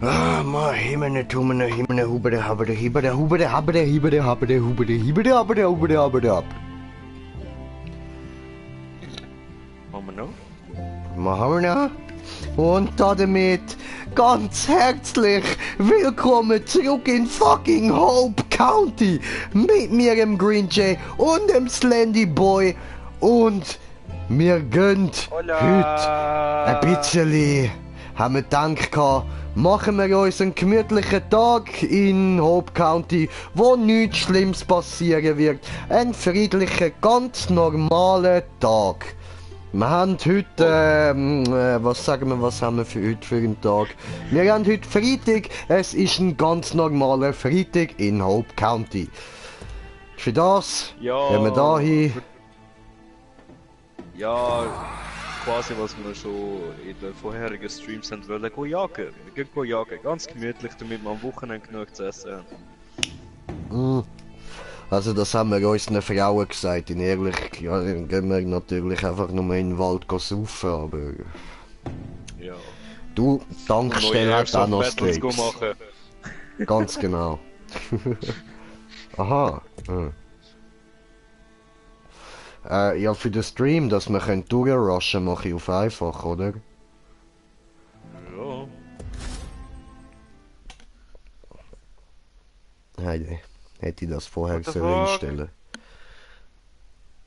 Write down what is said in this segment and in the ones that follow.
Ma himene tumene himene hubede habede hibede hubede habede hibede habede hubede hibede habede hubede habede hab. Machen wir noch? Und damit ganz herzlich willkommen zurück in fucking Hope County mit mir dem Green Jay und dem Slendy Boy und wir gehen heute ein bisschen, haben wir gedacht, machen wir uns einen gemütlichen Tag in Hope County, wo nichts Schlimmes passieren wird. Ein friedlicher, ganz normaler Tag. Wir haben heute, was haben wir für heute für einen Tag? Wir haben heute Freitag, es ist ein ganz normaler Freitag in Hope County. Für das gehen wir da hin. Ja, quasi was wir schon in den vorherigen Streams haben wollen, gehen jagen. Wir gehen jagen, ganz gemütlich, damit wir am Wochenende genug zu essen haben. Also das haben wir unseren Frauen gesagt, in ehrlich, ja, dann gehen wir natürlich einfach nur in den Wald saufen, aber... Ja. Du, Tankstelle hat auch noch Steaks. Machen. Ganz genau. Aha. Ja, für den Stream, dass wir durchrushen, mache ich auf einfach, oder? Ja. Heide. Hätte ich das vorher einstellen.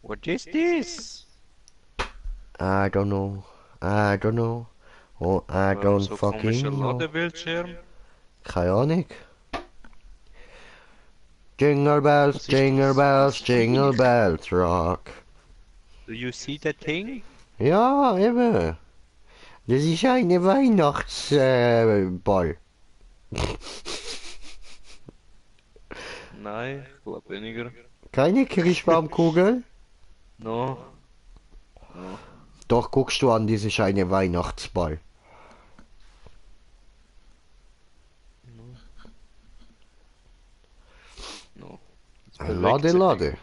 What is this? I don't know. I don't know. Oh, I don't so fucking know. Ladebildschirm? Keine Ahnung. Jingle bells, jingle bells, jingle bells, rock. Do you see that thing? Ja, eben. Das ist eine Weihnachtsball. Nein, ich glaube weniger. Keine Kirschbaumkugel? No. Doch, guckst du an, das ist eine Weihnachtsball. No. Lade, lade.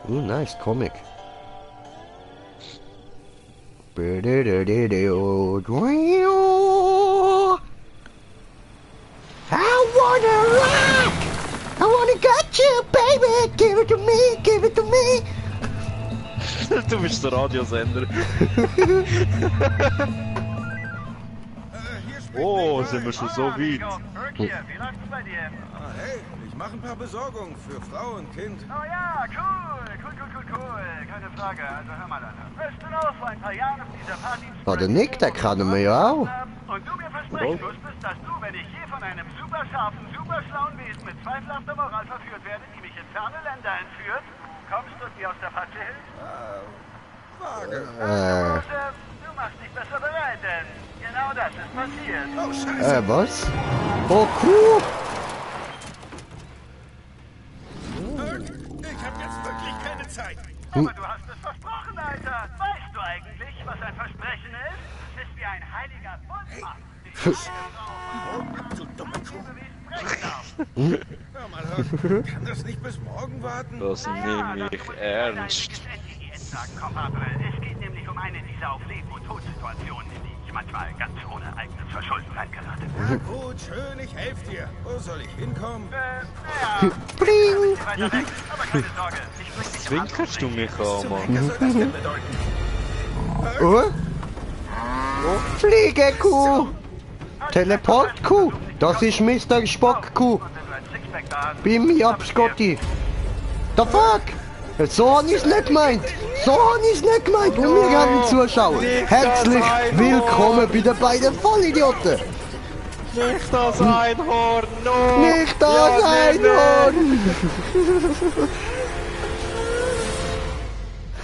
Nice comic. I wanna rock! I wanna get you, baby! Give it to me, give it to me! Du bist der Radiosender. Oh, sind wir schon so weit? Wie läuft's bei dir? Hey, ich mache ein paar Besorgungen für Frau und Kind. Oh ja, cool. Keine Frage. Also hör mal, Alter. Weißt du noch, vor ein paar Jahren auf dieser Party... Oh, der Nick, der kann wir ja auch. Und du mir versprechen musstest, dass du, wenn ich je von einem super scharfen, super schlauen Wesen mit zweifelhafter Moral verführt werde, die mich in ferne Länder entführt, kommst und mir aus der Patsche hilfst? Vage. Du machst dich besser bereit, denn genau das ist passiert. Oh, Scheiße. Was? Oh, cool! Ich hab jetzt wirklich keine Zeit. Aber du hast es versprochen, Alter. Weißt du eigentlich, was ein Versprechen ist? Es ist wie ein heiliger Bundmann. Du dumme Kuh. Hör mal, hör. Kann das nicht bis morgen warten? Das nehme ich ernst. Es geht nämlich um eine dieser auf Leben und Tod Situationen, in die ich manchmal ganz ohne eigenes Verschulden reingerate. Na gut, schön, ich helfe dir. Wo soll ich hinkommen? Naja, Bling! weiter weg. Aber keine Sorge, ich bring dich im Zwinkerst du mich Was an, zum Mann? Henker soll das denn bedeuten? Oh, Fliegekuh! Teleportkuh! Das ist Mr. Spockkuh! Beam me up, Scotty! The fuck? So han ich's nicht gemeint! So han ich's nicht gemeint! Und wir haben Zuschauer! Herzlich willkommen bei den beiden Vollidioten! Nicht das Einhorn, no! Nicht das Einhorn!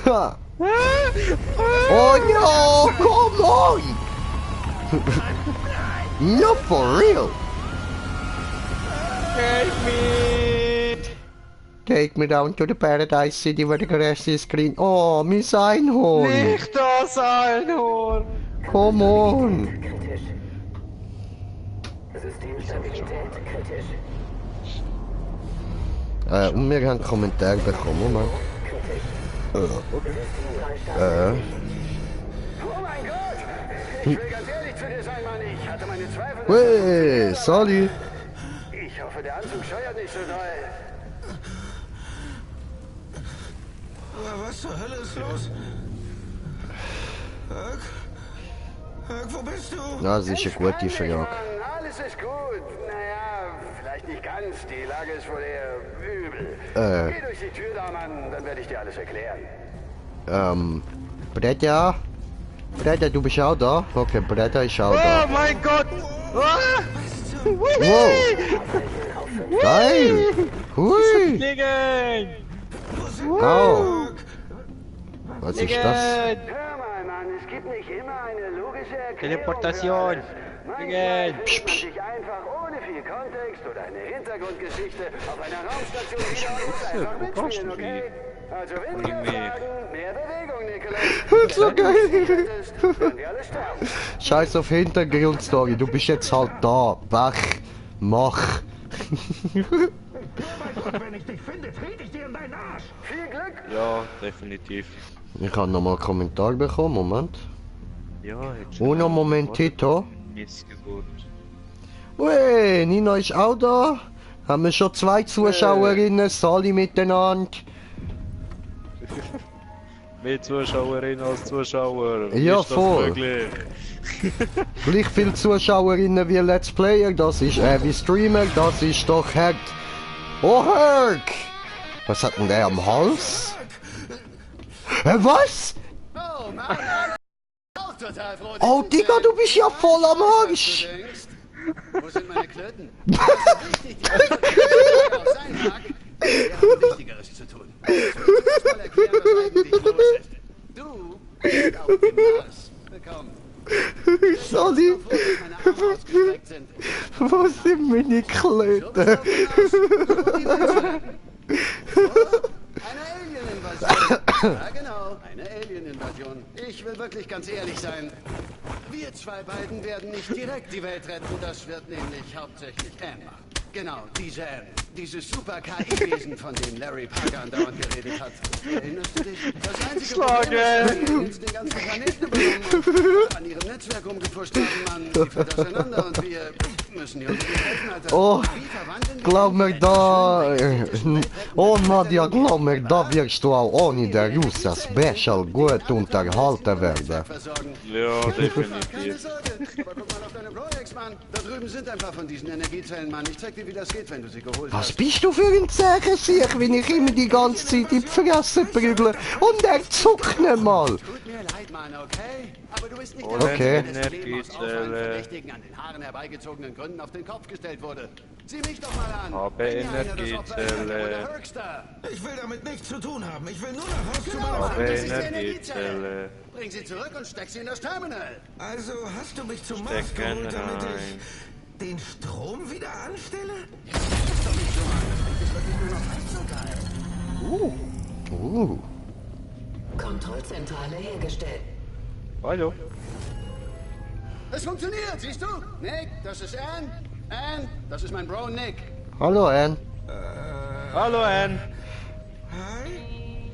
Ha! Oh no! Come on! Not for real! Take me! Take me down to the paradise city where the grass is green. Oh, mein Einhorn! Nicht das Einhorn! Come on! Und wir haben einen Kommentar bekommen, Moment. Oh mein Gott! Ich will ganz ehrlich zu dir sein, Mann. Ich hatte meine Zweifel. Wey, Sally. Ich hoffe, der Anzug scheuert nicht so doll. Was zur Hölle ist los? Huck? Huck, wo bist du? Na, sicher gut, die Frage. Mann, alles ist gut. Naja, vielleicht nicht ganz. Die Lage ist wohl eher übel. Geh durch die Tür da, Mann, dann werde ich dir alles erklären. Bretta? Bretta, du bist auch da? Okay, Bretta ist auch Oh da. mein Gott! Ah! Wow! Geil! Hui! Liegen! Au! Was ist das? Liegen! Hör mal, Mann, es gibt nicht immer eine logische Erklärung. Teleportation! Manchmal Liegen! fühlt man sich einfach ohne viel Kontext oder eine Hintergrundgeschichte auf einer Raumstation wieder und muss einfach mitspielen, okay? Also weniger Fragen, mehr Bewegung, Nicholas. So geil! Wenn wir alle sterben. Scheiß auf Hintergrundstory, du bist jetzt halt da. Wach! Mach! Wenn ich dich finde, trete ich dir in deinen Arsch. Viel Glück. Ja, definitiv. Ich habe nochmal einen Kommentar bekommen, Moment. Ja, jetzt Uno momentito. Missgeburt. Ui, Nina ist auch da. Haben wir schon 2 Zuschauerinnen, Sally miteinander. Mehr Zuschauerinnen als Zuschauer. Wie Ja, ist das voll. möglich? Gleich viele Zuschauerinnen wie Let's Player, das ist, wie Streamer, das ist doch Herk. Oh, Herk! Was hat denn der am Hals? Was? Oh Mann, auch total froh. Oh, Digga, du bist ja voll am Arsch! Wo sind meine Klöten? Das ist wichtig, die auch sein mag. Wir haben Wichtigeres zu tun. Ich muss mal erklären, was eigentlich los ist. Du bist auf dem Mars bekommen. Sally, Bevor meine Arme ausgestreckt sind. wo sind meine So Klöten? bist du auf dem Mars. Wo die Welt zu retten. Eine Alien-Invasion. Ja, genau, eine Alien-Invasion. Ich will wirklich ganz ehrlich sein. Wir zwei beiden werden nicht direkt die Welt retten. Das wird nämlich hauptsächlich Anne machen. Genau, diese Anne. Dieses super-KI-Wesen, von dem Larry Parker andauernd geredet hat. Erinnerst du dich? Das einzige Problem ist, dass die Aliens den ganzen Planeten übernommen und an ihrem Netzwerk rumgepusht haben, Mann. Die fällt auseinander und wir müssen hier unbedingt helfen, Alter. Oh, Wie verwandeln wir glaub mir die da, Welt? oh Nadja, glaub mir, da wirst du auch ohne der Russa Special gut unterhalten werden. Versorgen. Ja, Keine definitiv. Sorge. Aber guck mal auf deine Projex, Mann. Da drüben sind ein paar von diesen Energiezellen, Mann. Ich zeig dir, wie das geht, wenn du sie geholt Was hast. bist du für ein Zährensiech, wenn ich immer die ganze Zeit in die Fresse prügle und er zuckt nicht mal? Tut mir leid, Mann, okay? Aber du bist nicht der Okay. Einzige, dessen Leben aus Energiezelle. Aufwand Verdächtigen an den Haaren herbeigezogenen Gründen auf den Kopf gestellt wurde. Sieh mich doch mal an. Aber Wenn hier einer das Opfer ist, dann Energiezelle. wohl der Höchster. Ich will damit nichts zu tun haben. Ich will nur nach Hause zu Genau, meiner Mann, Aber das ist die Energiezelle. Energiezelle. Bring sie zurück und steck sie in das Terminal. Also hast du mich zum Stecken Mars geholt, damit rein. ich den Strom wieder anstelle? Das ist doch nicht so, Mann. Das klingt jetzt wirklich nur noch halb so geil. Kontrollzentrale hergestellt. Hallo. Es funktioniert, siehst du? Nick, das ist Anne. Anne, das ist mein Bro Nick. Hallo, Ann. Hallo, Anne. Hi?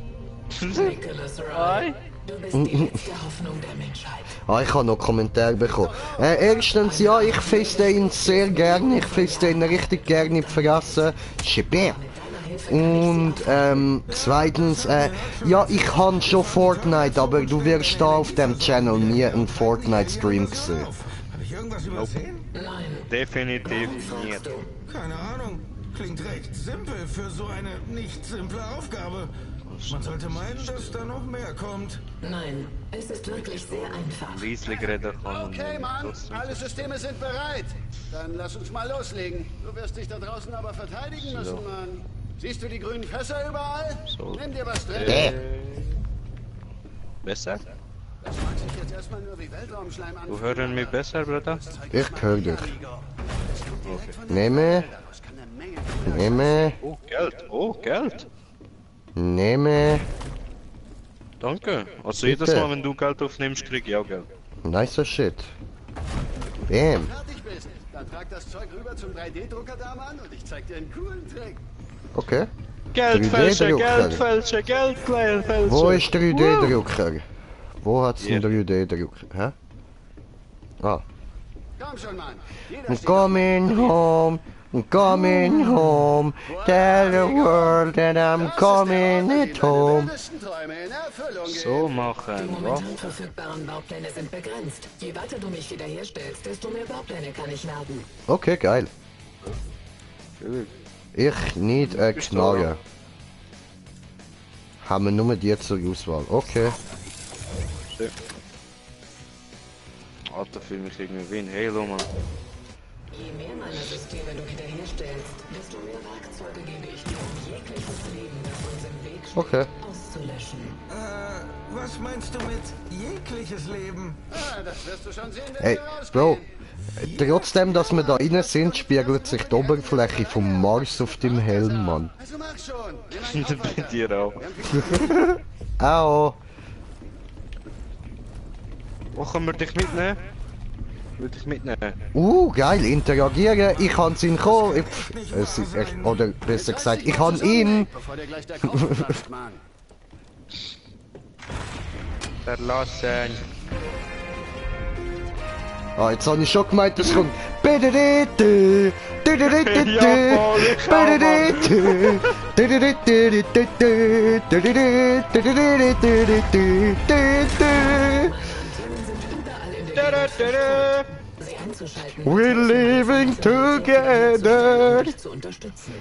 Nicholas Ryan, du bist die letzte Hoffnung der Menschheit. Ah, ich habe noch Kommentare bekommen. Erstens, ja, ich feste ihn sehr gerne. Ich feste ihn richtig gerne in die Fresse. Schibär. Und zweitens, ja, ich habe schon Fortnite, aber du wirst da auf dem Channel nie einen Fortnite-Stream sehen. Habe ich irgendwas übersehen? Nein, Definitiv nicht. fragst du. Keine Ahnung. Klingt recht simpel für so eine nicht simple Aufgabe. Man sollte meinen, dass da noch mehr kommt. Nein, es ist wirklich sehr einfach. Leislich reden kann und Okay, Mann, das- alle Systeme sind bereit. Dann lass uns mal loslegen. Du wirst dich da draußen aber verteidigen müssen, Mann. Siehst du die grünen Fässer überall? So. Nimm dir was drin. Besser? Das mag sich jetzt erstmal nur wie Weltraumschleim an. Du hören mich besser, Bruder? Ich höre dich. Nehme, nehme, Oh, Geld. Oh, Geld. nehme. Danke. Also jedes Bitte. Mal, wenn du Geld aufnimmst, krieg ich auch Geld. Nicer shit. Bam. Fertig bist, dann trag das Zeug rüber zum 3D-Drucker da, Mann, und ich zeig dir einen coolen Trick. Okay. Geldfälscher, 3D-Drucker. Geldfälscher, Geldfälscher. Wo ist 3D-Drucker? Wo hat's denn der Idee gedrückt? Hä? Ah. Komm schon, Mann. Jeder I'm steht coming home. I'm coming home. Tell the world that I'm coming at home. So Die machen, ja. momentan verfügbaren Baupläne sind begrenzt. Je weiter du mich wiederherstellst, desto mehr Baupläne kann ich laden. Okay, geil. Gut. Ich need a Knarre. Haben wir nur die zur Auswahl. Okay. Alter, fühl mich irgendwie wie ein Halo, Mann. Je mehr meiner Systeme du wiederherstellst, desto mehr Werkzeuge gebe ich dir, um jegliches Leben, das uns im Weg steht, Okay. auszulöschen. Was meinst du mit jegliches Leben? Ah, das wirst du schon sehen, wenn Hey, wir rausgehen. Bro. Trotzdem, dass wir da rein sind, spiegelt sich die Oberfläche vom Mars auf dem Helm, Mann. Also mach schon. Nimm einen Bei Kopf, dir auch. Au. Wo können wir dich mitnehmen? Will dich mitnehmen? Geil, interagieren. Ich kann ihn kommen. Oder besser gesagt, ich kann ihn. bevor dir gleich der Kopf platzt, Mann. Verlassen. Ah, jetzt habe ich schon gemeint, das kommt. Sie einzuschalten, We're living together. dich zu unterstützen.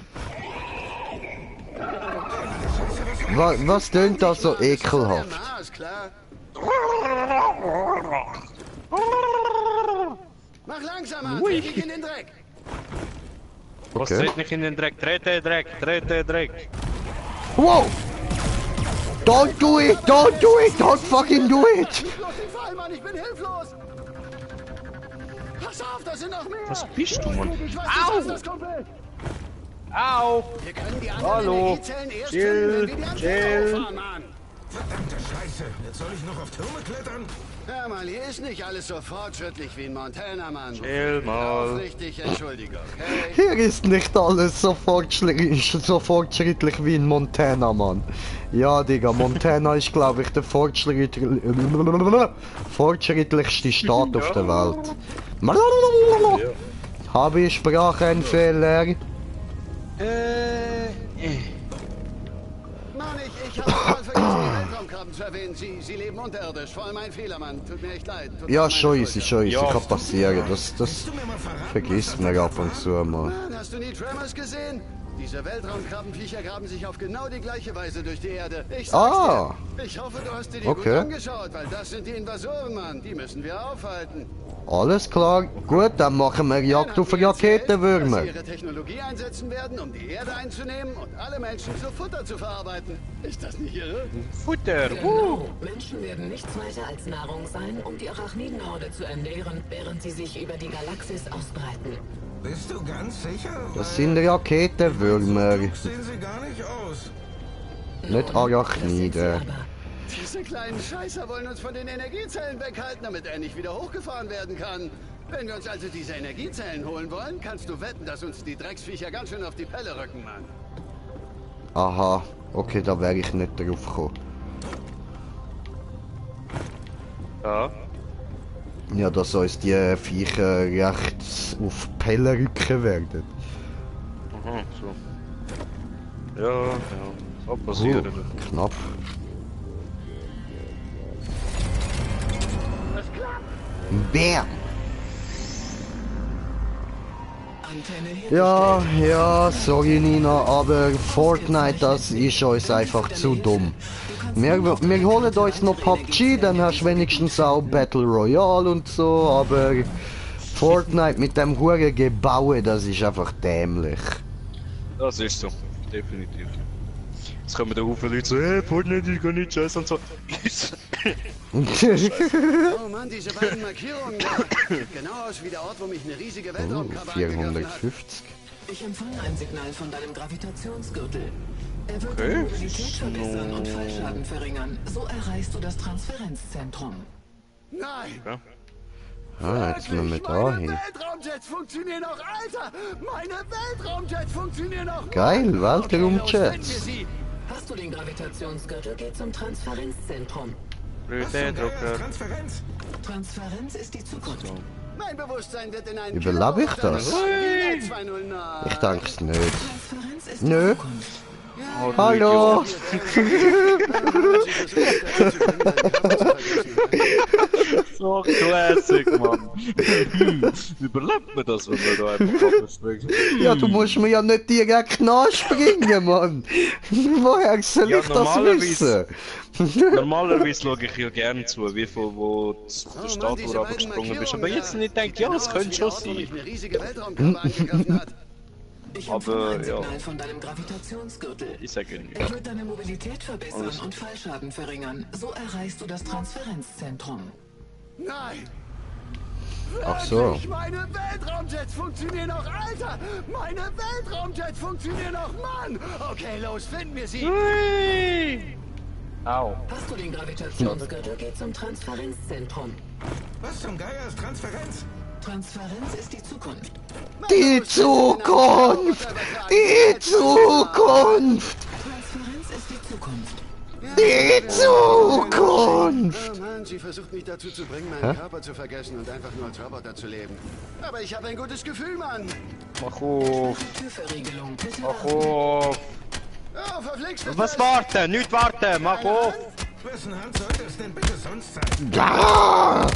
Was tönt da so ekelhaft? Mars, klar. Mach langsamer, dreh dich in den Dreck. Was Okay. tritt nicht in den Dreck? Dreht den Dreck, dreht den Dreck. Wow! Don't do it! Don't do it! Don't fucking do it! Bloß den Fall, Mann, ich bin hilflos. Pass auf, da sind noch mehr. Was bist du, Mann? Ich weiß, du schaffst das, Kumpel. Au! Wir können die anderen Hallo. Energiezellen erst Jill, finden, wenn wir die Antenne Jill. auffahren, Mann. Verdammte Scheiße. Jetzt soll ich noch auf Türme klettern? Hör mal, hier ist nicht alles so fortschrittlich wie in Montana, Mann. Chill mal. Aufrichtig Entschuldigung, okay? Hier ist nicht alles so fortschrittlich wie in Montana, Mann. Ja, Digga, Montana ist, glaube ich, der fortschrittlichste Staat auf der Welt. Habe ich Spracheinfehler? Mann, ich habe mal vergessen, die Weltraumkrabben zu erwähnen. Sie leben unterirdisch. Voll mein Fehler, Mann. Tut mir echt leid. Tut mir Ja, meine schon Schuld. easy, schon easy. Ja. Kann passieren. Das Du mir mal verraten, vergisst man ab und zu mal. Mann, hast du nie Tremors gesehen? Diese Weltraumkrabbenviecher graben sich auf genau die gleiche Weise durch die Erde. Ich sag's Ah. dir. Ich hoffe, du hast dir die Okay. gut angeschaut, weil das sind die Invasoren, Mann. Die müssen wir aufhalten. Alles klar. Gut, dann machen wir Jagd auf Raketenwürmer. Dass sie ihre Technologie einsetzen werden, um die Erde einzunehmen und alle Menschen zu Futter zu verarbeiten. Ist das nicht irre? Futter! Genau. Menschen werden nichts weiter als Nahrung sein, um die Arachnidenhorde zu ernähren, während sie sich über die Galaxis ausbreiten. Bist du ganz sicher? Das sind Raketenwürmer, Sehen sie gar nicht aus. nicht Arachniden. Aber Diese kleinen Scheißer wollen uns von den Energiezellen weghalten, damit er nicht wieder hochgefahren werden kann. Wenn wir uns also diese Energiezellen holen wollen, kannst du wetten, dass uns die Drecksviecher ganz schön auf die Pelle rücken, Mann. Aha, okay, da wäre ich nicht drauf gekommen. Ja. Ja, dass uns die Viecher recht auf die Pelle rücken werden. Aha, so. Ja, ja. So passiert. Knapp. Bam! Antenne Ja, ja, sorry Nina, aber Fortnite, das ist uns einfach zu dumm. Wir holen uns noch PUBG, dann hast du wenigstens auch Battle Royale und so, aber Fortnite mit dem hohen Gebaue, das ist einfach dämlich. Das ist so. Definitiv. Jetzt kommen da Haufen Leute so, hey, Fortnite ist gar nicht scheiße und so. Oh Mann, diese beiden Markierungen da. Sieht genau aus wie der Ort, wo mich eine riesige Weltraumkrabbe angegriffen hat. 450. Ich empfange ein Signal von deinem Gravitationsgürtel. Er wird Okay. deine Mobilität verbessern und Fallschaden verringern. So erreichst du das Transferenzzentrum. Nein! Ja. Ah, jetzt müssen wir da meine hin. Weltraumjets funktionieren noch, Alter! Meine Weltraumjets funktionieren noch! Geil, Okay, los, finden wir Weltraumjets. sie. Hast du den Gravitationsgürtel, geh zum Transferenzzentrum. Was zum Geier Drucker. ist Transferenz? Transferenz ist die Zukunft. Mein Bewusstsein wird in einen Überlebe ich das? Ich denk's nicht. Transferenz ist die Nö. Zukunft. Hallo! So classic, Mann. Überlebt man das, wenn man da einfach abspringt? Ja, du musst mir ja nicht direkt nachspringen, Mann! Woher soll Ja, ich das wissen? Normalerweise schaue ich ja gerne zu, wie viel wo der Statue abgesprungen bist. Aber jetzt nicht denkt, ja, es könnte schon sein. Ich Aber, empfange ein ja. Signal von deinem Gravitationsgürtel. Ich sage nicht. Er wird deine Mobilität verbessern und Fallschaden verringern. So erreichst du das Transferenzzentrum. Nein! Ach so. Wirklich, meine Weltraumjets funktionieren noch, Alter! Meine Weltraumjets funktionieren noch, Mann! Okay, los, finden wir sie! Au. Hast du den Gravitationsgürtel, geh zum Transferenzzentrum. Was zum Geier ist Transferenz? Transferenz ist die Zukunft. Die Zukunft! Die Zukunft! Transferenz ist die Zukunft. Die Zukunft! Oh Mann, sie versucht mich dazu zu bringen, meinen Körper zu vergessen und einfach nur als Roboter zu leben. Aber ich habe ein gutes Gefühl, Mann! Mach auf. Türverriegelung, bitte. Mach auf. Oh, verflixt ist Was das. warten? Nicht warten. Mach auf. Wessen Hand sollte es denn bitte sonst sein? Ja!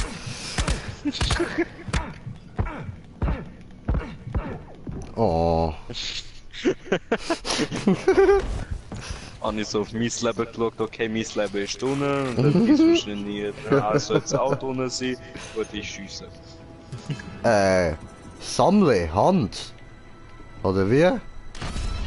Oh. Habe ich so auf mein Leben geschaut, okay, mein Leben ist unten und dann ist es nicht. Also das Auto unten sein und ich schiesse. Sammle Hand. Oder wie?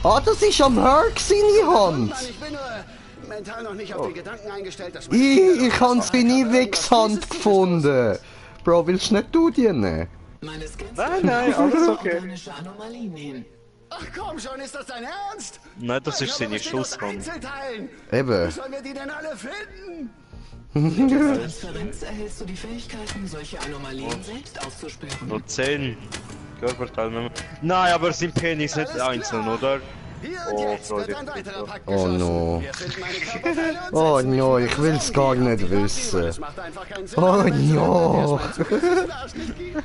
Ah, das ist am Herc seine Hand! Mann, ich bin nur mental noch nicht auf den Gedanken eingestellt, dass Ich han seine Wichshand gefunden! Bro, willst nicht du die nehmen? Meine Scans Nein, alles okay. organische Anomalien hin. Ach komm schon, ist das dein Ernst? Nein, das ist Aber seine was steht aus Schusshand. Einzelteilen? Eben. Wie sollen wir die denn alle finden? Mit der Transferenz erhältst du die Fähigkeiten, solche Anomalien selbst auszuspüren. Nur 10 Körperteile. Nein, aber sind Penis nicht Alles einzeln, klar. oder? Hier Oh, und jetzt Freude. wird ein weiterer Pakt Oh geschlossen. no. Wir finden meine Körperteile und Oh setzen no, mich ich in will's die gar Zombie. nicht Die Party, wissen. das macht einfach keinen Sinn. Oh Aber wenn es no. erstmal zugehört, Arsch nicht gibt.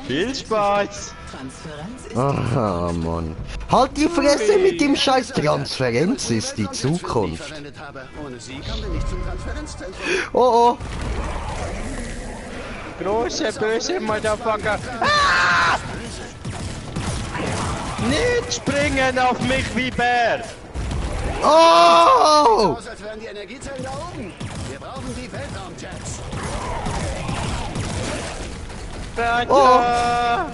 Viel Spaß! Transferenz ist Aha, Mann. Halt die Fresse mit dem scheiß Transferenz ist die Zukunft. Verwendet habe. Ohne sie kommen wir nicht zum Transferenzzentrum. Oh oh. Große, böse Motherfucker! Ah! Nicht springen auf mich wie Bär! Oh! Aus, als wären die Energiezellen da oben. Wir brauchen die Weltraumjets. Brother!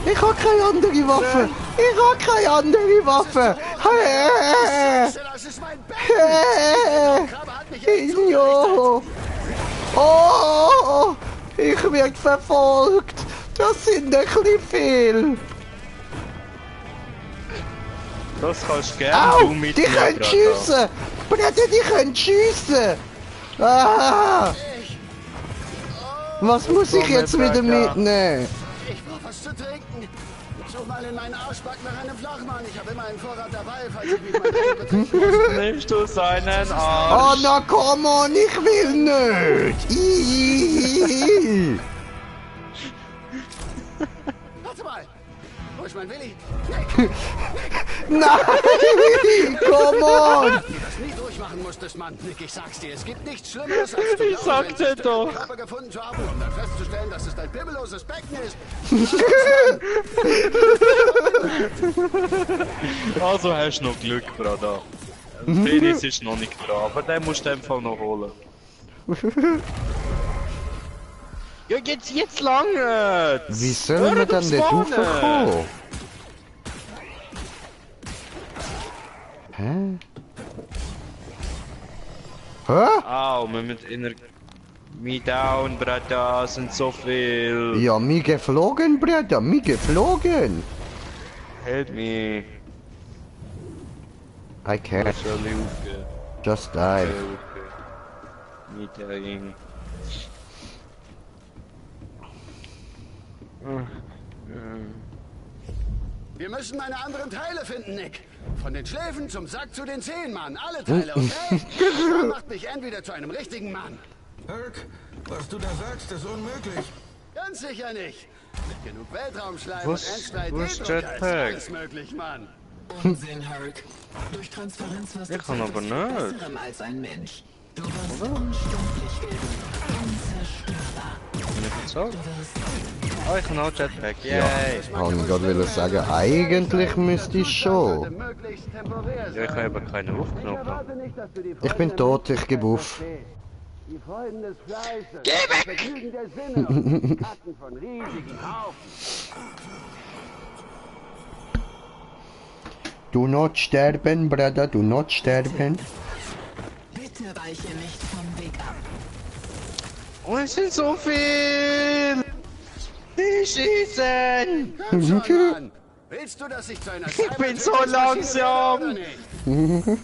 Ich hab keine andere Waffe! Ich hab keine andere Waffe! Hey! Das ist mein Bett. Hey! Krabbe hat mich echt Jo! Oh! Ich werd verfolgt! Das sind ein bisschen viel! Das kannst du gerne Au! du mit Die mir, können Brother. schiessen! Bruder, die können schiessen! Ah! Was muss ich jetzt wieder mitnehmen? Ich brauch was zu trinken. Such mal in meinen Arschback nach einem Flachmann. Ich habe immer einen Vorrat dabei, falls ich mich mal betrinken muss. Nimmst du seinen Oh, Arsch? na come on, ich will nicht! Ih. Warte mal. Wo ist mein Willi? Nick, Nein! Come on! das nie durchmachen musstest, Mann. Nick, ich sag's dir, es gibt nichts Schlimmeres, als du Ich sagte doch. Körper gefunden zu haben, um dann festzustellen, dass es dein bibbelloses Becken ist. Also hast du noch Glück, Brother. Penis ist noch nicht dran, aber den musst du einfach noch holen. Ja, jetzt lange! Wie sollen wir denn dort raufkommen? Hä? Hä? Au, wir müssen Energie... Me down, Brother, sind so viel. Ja, mir geflogen, Bruder, mir geflogen. Help me. I can't, Soll ich aufgehen? just die. Okay. Me dying. Wir müssen meine anderen Teile finden, Nick. Von den Schläfen zum Sack zu den Zehen, Mann. Alle Teile, okay? Das macht mich entweder zu einem richtigen Mann. Herc, was du da sagst, ist unmöglich. Ganz sicher nicht. Mit genug Weltraumschleim Wo und ist Endstein ist Jetpack? alles möglich, Mann. Unsinn, Herc. Durch Transferenz wirst Ich kann aber nicht. Besserem als ein Mensch. Du wirst unsterblich werden. Unzerstörbar. Kann ich nicht sagen? Du wirst Oh, ich kann auch Jetpack. Yay! Wollte ich gerade sagen, eigentlich müsste ich schon. Möglichst temporär Ja, ich sein. habe eben keinen Aufknopf. Warte nicht, dass du die Ich Freuden bin der tot, Menschen ich gebe auf. Die Freuden des Fleisches. Das Vergnügen der Sinne und die Taten von riesigen Haufen. Du not sterben, Bruder, du not sterben. bitte weiche nicht vom Weg ab. Oh, es sind so viel! Die schießen! Komm schon, Mann. Willst du, dass ich zu einer Ich bin so Cybertötungsmaschine langsam. werde oder nicht?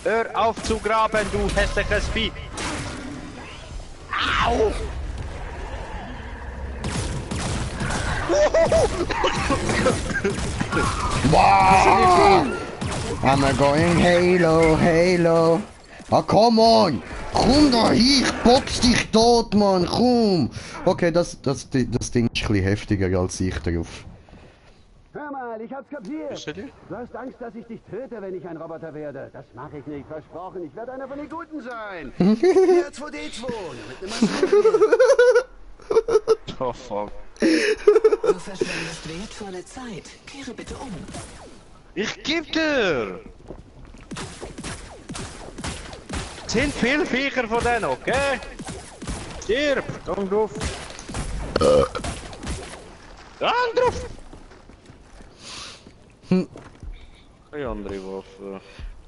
Hör auf zu graben, du hässliches Vieh! Au! Wow! I'm going Halo, Halo. Ah, come on! Komm da hier, ich box dich tot, Mann, komm! Okay, das Ding ist ein bisschen heftiger als ich drauf. Hör mal, ich hab's kapiert. Versteht ihr? Du hast Angst, dass ich dich töte, wenn ich ein Roboter werde. Das mache ich nicht, versprochen. Ich werde einer von den Guten sein. R2D2, mit einem Maschinengewehr. Oh fuck. Du verschwendest wertvolle Zeit. Kehre bitte um. Ich geb dir! Es sind viele Viecher von denen, okay? Stirb! Komm drauf! Komm drauf! Keine andere Waffe.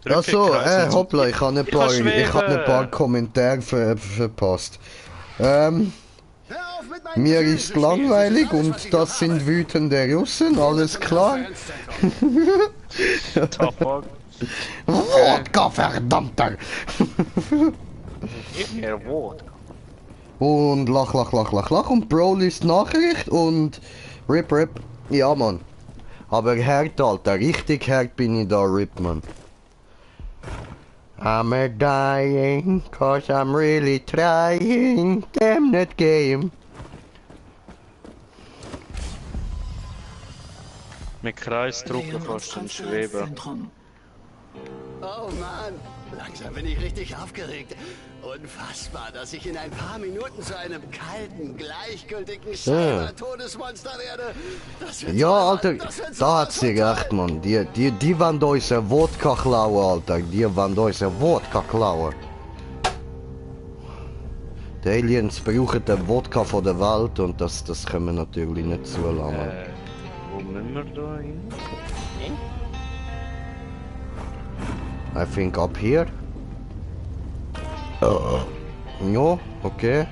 Drücke Achso, Kreis, hoppla, ich habe kann ein paar schweben. Kommentare verpasst. Hör auf mit meinen Mir Gefühlen ist zu spielen. langweilig Das ist alles, und was ich das noch sind habe. wütende Russen, alles klar. The fuck? Wodka, verdammter! Gib mir Wodka. Und lach und Brawl ist Nachricht und Rip. Ja, Mann. Aber hart, Alter, richtig hart bin ich da, Rip, Mann. I'm a dying, cause I'm really trying, damn that game. Mit Kreisdrucken kannst du schweben. Transferenzzentrum. Oh Mann, langsam bin ich richtig aufgeregt. Unfassbar, dass ich in ein paar Minuten zu einem kalten, gleichgültigen Cyber-Todesmonster werde. Das wird Ja, so- Alter, das wird so da hat sie brutal. recht, Mann. Die wollen unsere Wodka klauen, Alter. Die wollen unsere Wodka klauen. Die Aliens brauchen den Wodka von der Welt und das können wir natürlich nicht zulassen. Wo müssen wir da hin? I think up here. Ja, okay.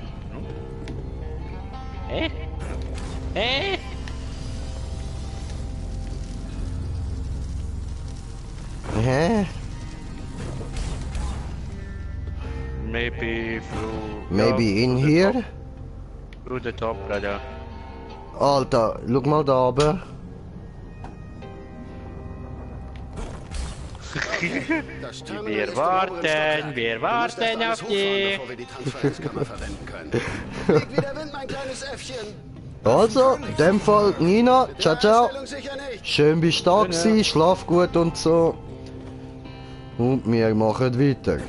Hä? Maybe through... Maybe in through the here? top. Through the top, brother. Alter, schau mal da oben. Das Terminal Wir ist im oberen warten, Stockwerk. wir Du musst warten erst alles auf hochfahren, dich. bevor wir die Transferenzkammer verwenden können. Flieg wie der Wind, mein kleines Äffchen. Also, in dem Fall, Nina, ciao, ciao. Einstellung sicher nicht. Schön bist du da gewesen, schlaf gut und so. Und wir machen weiter.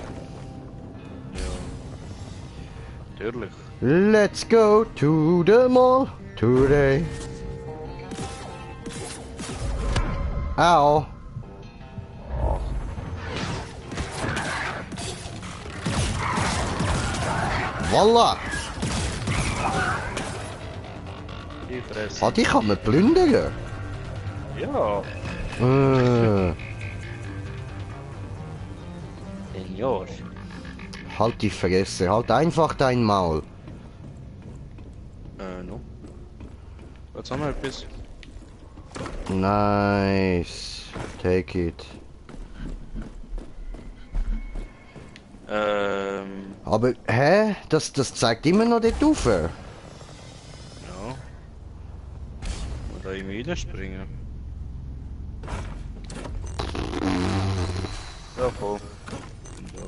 Natürlich. Let's go to the mall today. Au. Voila. Die Fresse. Ah, die kann man plündern. Ja, Senior. Halt die Fresse, halt einfach dein Maul. No. Jetzt haben wir etwas. Nice. Take it. Aber, hä? Das zeigt immer noch dort rauf. Ja. ich mich reinspringen? Ja, voll. Ja.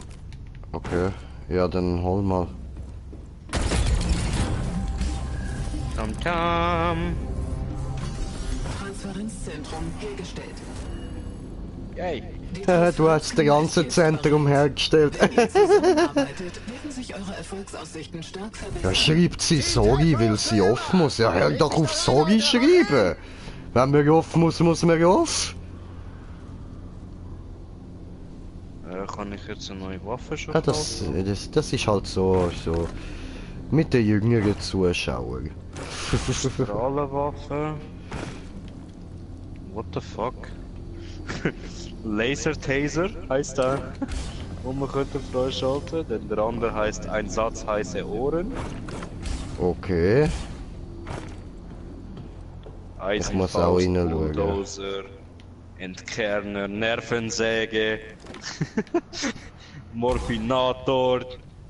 Okay. Ja, dann hol mal. Tam. Transferenzzentrum hergestellt. Yay. Du hast das ganze Zentrum hergestellt. Wenn ihr zusammenarbeitet, werden sich eure Erfolgsaussichten stark verbessern. Ja, schreibt sie sorry, weil sie off muss. Ja, hör doch auf sorry schreiben. Wenn man off muss, muss man off. Kann ich jetzt eine neue Waffe schon Ja, das ist halt so mit den jüngeren Zuschauern. Strahlenwaffe. What the fuck? Laser Taser heißt der, wo man könnte freischalten. Denn der andere heißt ein Satz heiße Ohren. Okay. Ich muss auch Eisenfaust, reinschauen. Bulldozer, Entkerner, Nervensäge, Morphinator,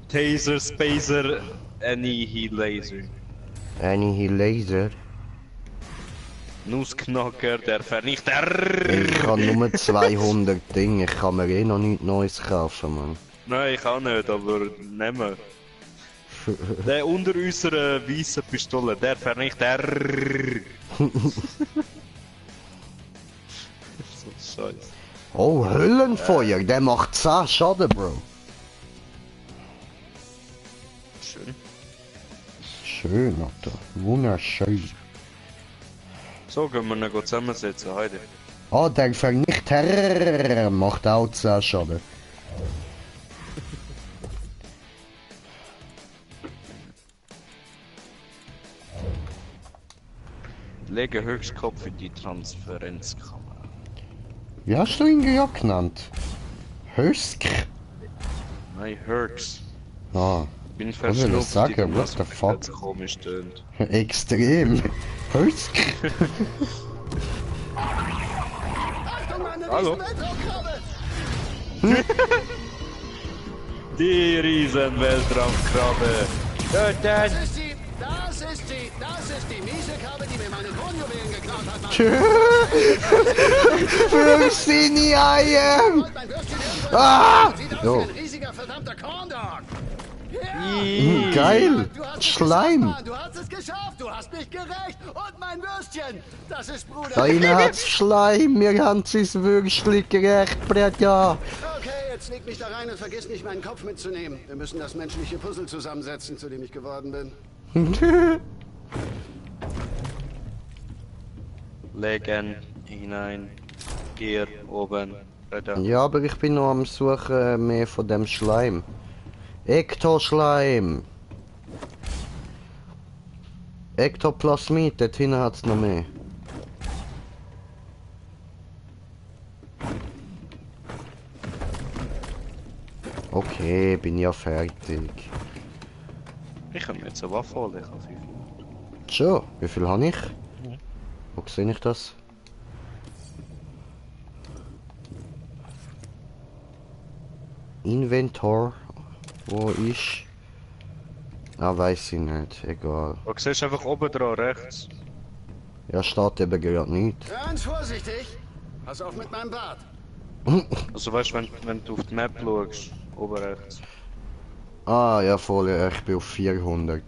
Taser, Spacer, Annihilator. Laser. Nussknacker, der Vernichter. Ich habe nur 200 Dinge. Ich kann mir eh noch nichts Neues kaufen, Mann. Nein, ich auch nicht, aber nehmen. Der unter unserer weißen Pistole, der Vernichter. So scheiße. Oh, Höllenfeuer. Der macht 10 Schaden, Bro. Schön. Schön, Alter. Wunderschön. So, gehen wir ihn zusammensetzen, heute. Ah, der Vernichter macht auch 10 Schaden. Lege Höchstkopf in die Transferenzkammer. Wie hast du ihn ja genannt? Hösk? Nein, Höchst. Ah, Bin was will ich sagen? What the fuck? Das komisch tönt. Extrem. Hösk? Achtung, eine Hallo? Weltraumkrabbe! Die Riesen-Weltraumkrabbe. Töten! Das ist sie! Das ist sie! Das ist die miese Krabbe, die mir meine Kronjuwelen geklaut hat, Mann! Für seine Eier! Und mein Würstchen irgendwo- Ah! Sieht aus Jo. wie ein riesiger verdammter Corndog! Ja! Geil! Du hast es Schleim! geschafft, Mann. Du hast es geschafft! Du hast mich gerecht! Und mein Würstchen! Das ist Bruder! Einer hat's Schleim, wir haben sein Würstchen gerecht, Bruder. Okay, jetzt leg mich da rein und vergiss nicht, meinen Kopf mitzunehmen. Wir müssen das menschliche Puzzle zusammensetzen, zu dem ich geworden bin. Legen hinein. Hier oben. Weiter. Ja, aber ich bin noch am Suchen mehr von dem Schleim. Ektoschleim! Ektoplasmid, dort hinten hat's noch mehr. Okay, bin ja fertig. Ich kann mir jetzt eine Waffe holen, ich habe 5. Schon, wie viel habe ich? Wo sehe ich das? Inventor. Wo ist? Ah, weiß ich nicht. Egal. Du siehst einfach oben dran, rechts. Ja, steht eben gerade nicht. Ganz vorsichtig! Pass auf mit meinem Bart! Also weißt du, wenn du auf die Map schaust, oben rechts. Ah, ja, voll. Ja, ich bin auf 400.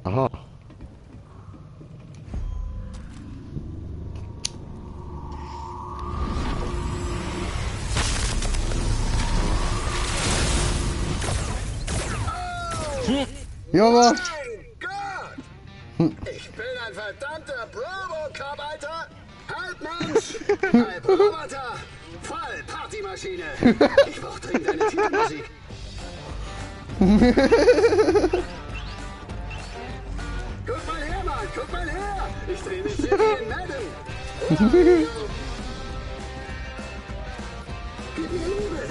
Aha. Ja, was? Mein Gott! Ich bin ein verdammter Bravo-Cop, Alter! Halt, Mensch! Ein Roboter! Voll Partymaschine! Ich brauch dringend eine Titelmusik. Guck mal her, Mann! Guck mal her! Ich dreh mich hier wie in Madden! Gib mir Liebe!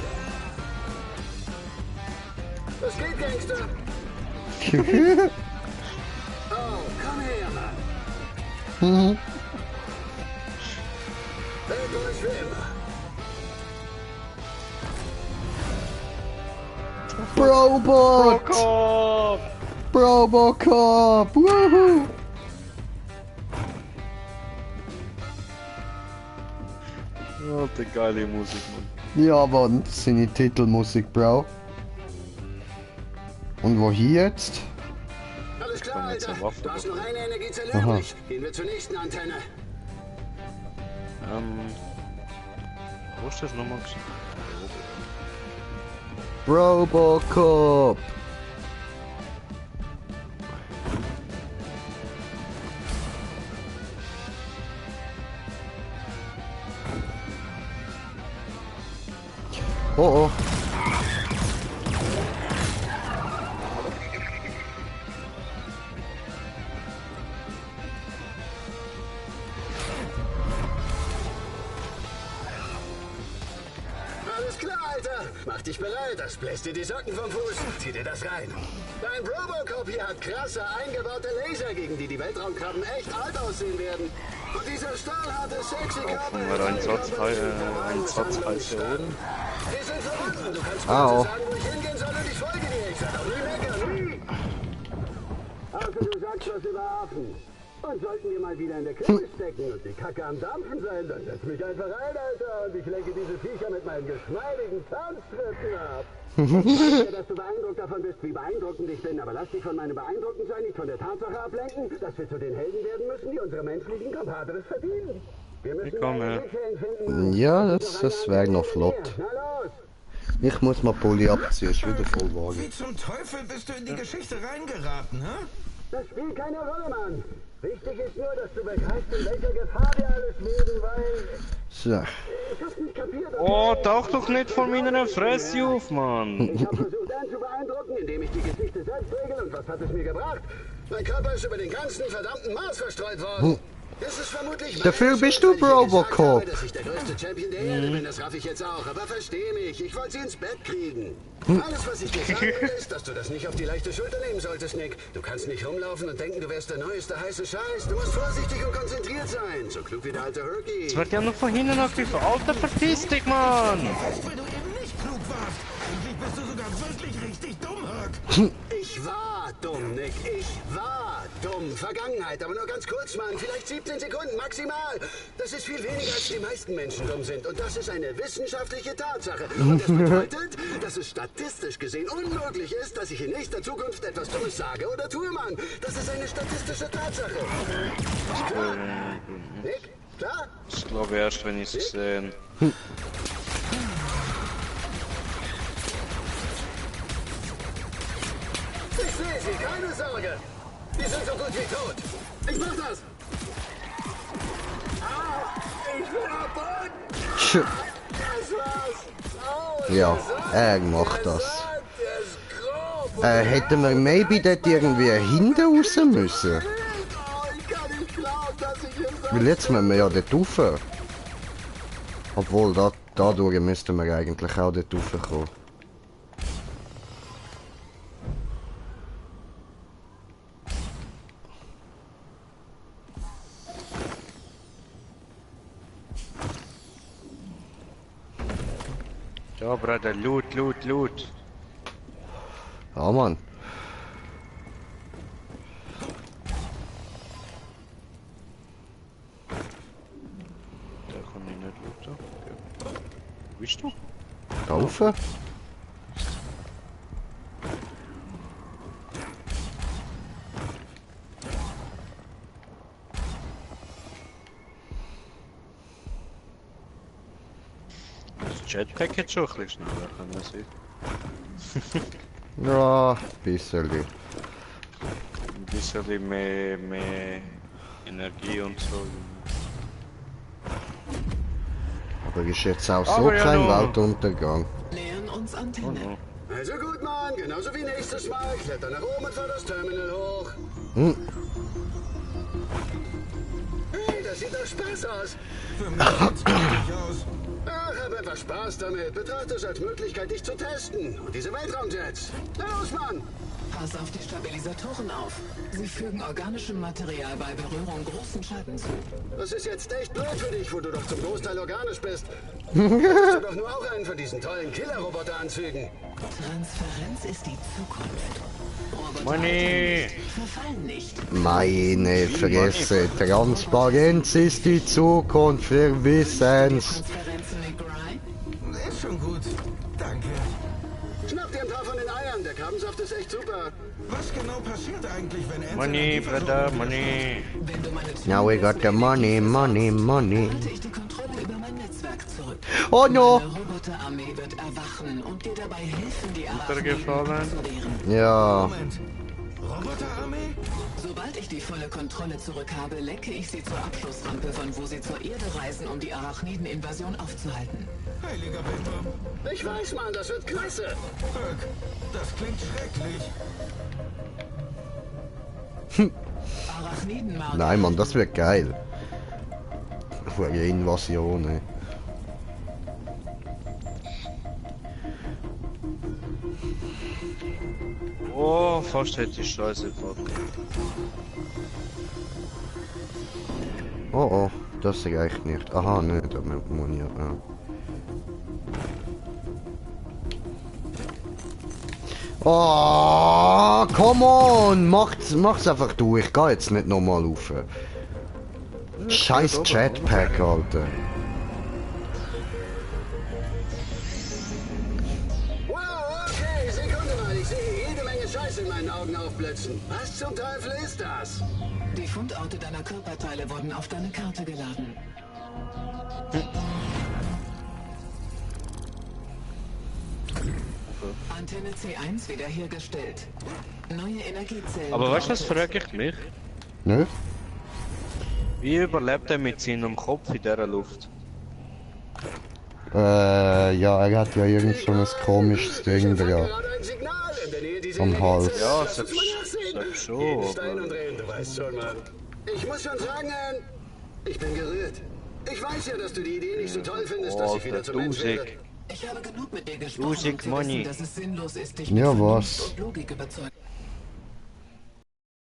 Was geht, Gangster? Oh, komm her, Mann! Weg euch für immer! Brobot! Brocop! Robocop! Woohoo! Alter, geile Musik, Mann. Ja, Mann, seine Titelmusik, Bro. Und wo hier jetzt? Alles klar, Komm, jetzt Alter. eine Waffe Du hast noch eine Energiezelle Aha. übrig. Gehen wir zur nächsten Antenne. Wo ist das nochmal? Robocop! Oh oh. Alles klar, Alter. Mach dich bereit. Das bläst dir die Socken vom Fuß. Zieh dir das rein. Dein Robocop hier hat krasse eingebaute Laser, gegen die Weltraumkrabben echt alt aussehen werden. Und dieser stahlharte, sexy Körper... Mal einen Satz heiße Ohren. Die sind verbunden. Du kannst mir Au. also sagen, wo ich hingehen soll und ich folge dir. Ich werde auch nie meckern. Nie. Also du sagst was über Affen. Und sollten wir mal wieder in der Küche stecken und die Kacke am Dampfen sein, dann setz mich einfach ein, Alter, und ich lenke diese Viecher mit meinen geschmeidigen Tanzschritten ab. Ich weiß ja, dass du beeindruckt davon bist, wie beeindruckend ich bin, aber lass dich von meinem Beeindruckendsein nicht von der Tatsache ablenken, dass wir zu den Helden werden müssen, die unsere menschlichen Compadres verdienen. Wir müssen eine Küche finden. Ja, das wäre noch flott. Na los! Ich muss mal Pulli abziehen, ist wieder voll warm. Wie zum Teufel bist du in die Geschichte reingeraten, hä? Das spielt keine Rolle, Mann. Wichtig ist nur, dass du begreifst, in welcher Gefahr wir alles leben, weil... So. Ich hab's nicht kapiert. Oh, tauch doch nicht von meiner Fresse auf, Mann! Ich habe versucht, einen zu beeindrucken, indem ich die Geschichte selbst regel. Und was hat es mir gebracht? Mein Körper ist über den ganzen verdammten Mars verstreut worden. Das ist vermutlich Dafür meine bist Schuld, du weil ich gesagt Robocop. habe, dass ich der größte Champion der Erde bin. Das raff ich jetzt auch. Aber versteh mich, ich wollte sie ins Bett kriegen. Alles, was ich dir sagen will, ist, dass du das nicht auf die leichte Schulter nehmen solltest, Nick. Du kannst nicht rumlaufen und denken, du wärst der neueste heiße Scheiß. Du musst vorsichtig und konzentriert sein. So klug wie der alte Herky. Es wird ja noch von hinten angegriffen. Alter, verpiss dich, Mann! Fest, weil du eben nicht klug warst. Eigentlich bist du sogar wirklich richtig dumm, Herc. Ich war dumm, Nick. Ich war dumm. Vergangenheit, aber nur ganz kurz, Mann. Vielleicht 17 Sekunden, maximal. Das ist viel weniger, als die meisten Menschen dumm sind. Und das ist eine wissenschaftliche Tatsache. Und das bedeutet, dass es statistisch gesehen unmöglich ist, dass ich in nächster Zukunft etwas Dummes sage oder tue, Mann. Das ist eine statistische Tatsache. Klar? Nick, klar? Ich glaube erst, wenn ich es gesehen. Ich sehe sie, keine Sorge. Die sind so gut wie tot. Ich mach das. Ah, ich bin kaputt. Tsch. Das war's. Oh, Ja, er macht das. Der ist grob. Hätten wir maybe dort irgendwie hinten raus müssen? Oh, ich kann nicht glauben, dass ich jetzt... Weil jetzt müssen wir ja dort rauf. Obwohl, dadurch müssten wir eigentlich auch dort raufkommen. Ja, Bruder, Loot. Ja, Mann. Da kann ich nicht looten. Okay. Wo bist du? Da rauf. Das Jetpack hätte schon ein bisschen schneller können sein. Ja, ein bisschen. Ein bisschen mehr Energie und so. Aber ist jetzt auch so Aber ja, kein no. Weltuntergang. Nähern uns Oh Antenne. no. Also gut, Mann. Genauso wie nächstes Mal. Kletter nach oben und fahr das Terminal hoch. Hm. Hey, das sieht doch Spaß aus. Für mich sieht's glücklich aus. Ach, hab einfach Spaß damit. Betrachte es als Möglichkeit, dich zu testen. Und diese Weltraumjets. Na los, Mann. Pass auf die Stabilisatoren auf. Sie fügen organischem Material bei Berührung großen Schaden zu. Das ist jetzt echt blöd für dich, wo du doch zum Großteil organisch bist. Hättest du doch nur auch einen von diesen tollen Killer-Roboter-Anzügen. Transparenz ist die Zukunft. Roboter Money. verfallen nicht. Meine Fresse, Transparenz ist die Zukunft, wir wissen's. Transparenzen mit Gry? Ist schon gut. Danke. Schnapp dir ein paar von den Eiern, der Krabbensaft ist echt super. Was genau passiert eigentlich, wenn Ants Money, Energieversorgung brother, wieder money. Wenn du meine Now we got the money, money, money. halte ich die Kontrolle über mein Netzwerk zurück. Oh no! Meine Roboterarmee wird erwachen und dir dabei helfen, die Runtergefallen. Arachniden zu wehren. Ja, Moment. Roboterarmee? Sobald ich die volle Kontrolle zurück habe, lenke ich sie zur Abschlussrampe, von wo sie zur Erde reisen, um die Arachniden-Invasion aufzuhalten. Heiliger Bimbam. Ich weiß, Mann, das wird klasse. Höck, das klingt schrecklich. Arachnidenmarder. nein Mann, das wird geil. Für eine Invasion, ey. Oh, fast hätte ich Scheiße gehabt. Oh oh, das reicht nicht. Aha, ne, da muss ich ja. Oh, come on! Macht's einfach durch. Ich geh jetzt nicht nochmal rauf. Scheiß Jetpack, Alter. Wow, okay, Sekunde mal. Ich sehe jede Menge Scheiße in meinen Augen aufblitzen. Was zum Teufel ist das? Die Fundorte deiner Körperteile wurden auf deine Karte geladen. Antenne C1 wiederhergestellt. Neue Energiezellen. Aber weißt du, was frage ich mich? Ne? Wie überlebt er mit seinem Kopf in dieser Luft? Ja, er hat ja irgend so ein komisches Ding Ich empfange da. gerade ein Signal in der Nähe dieser Am Hals. Ja, Lass uns mal nachsehen. sag schon, Jeden Stein aber- und drehen, du weißt schon, Mann. Ich muss schon sagen, ich bin gerührt. Ich weiß ja, dass du die Idee nicht so toll findest, dass ich wieder zum Mensch werde. Dusig. Ich habe genug mit dir gesprochen, Music um zu money. wissen, dass es sinnlos ist, dich Ja, mit was? Vernunft und Logik überzeugen.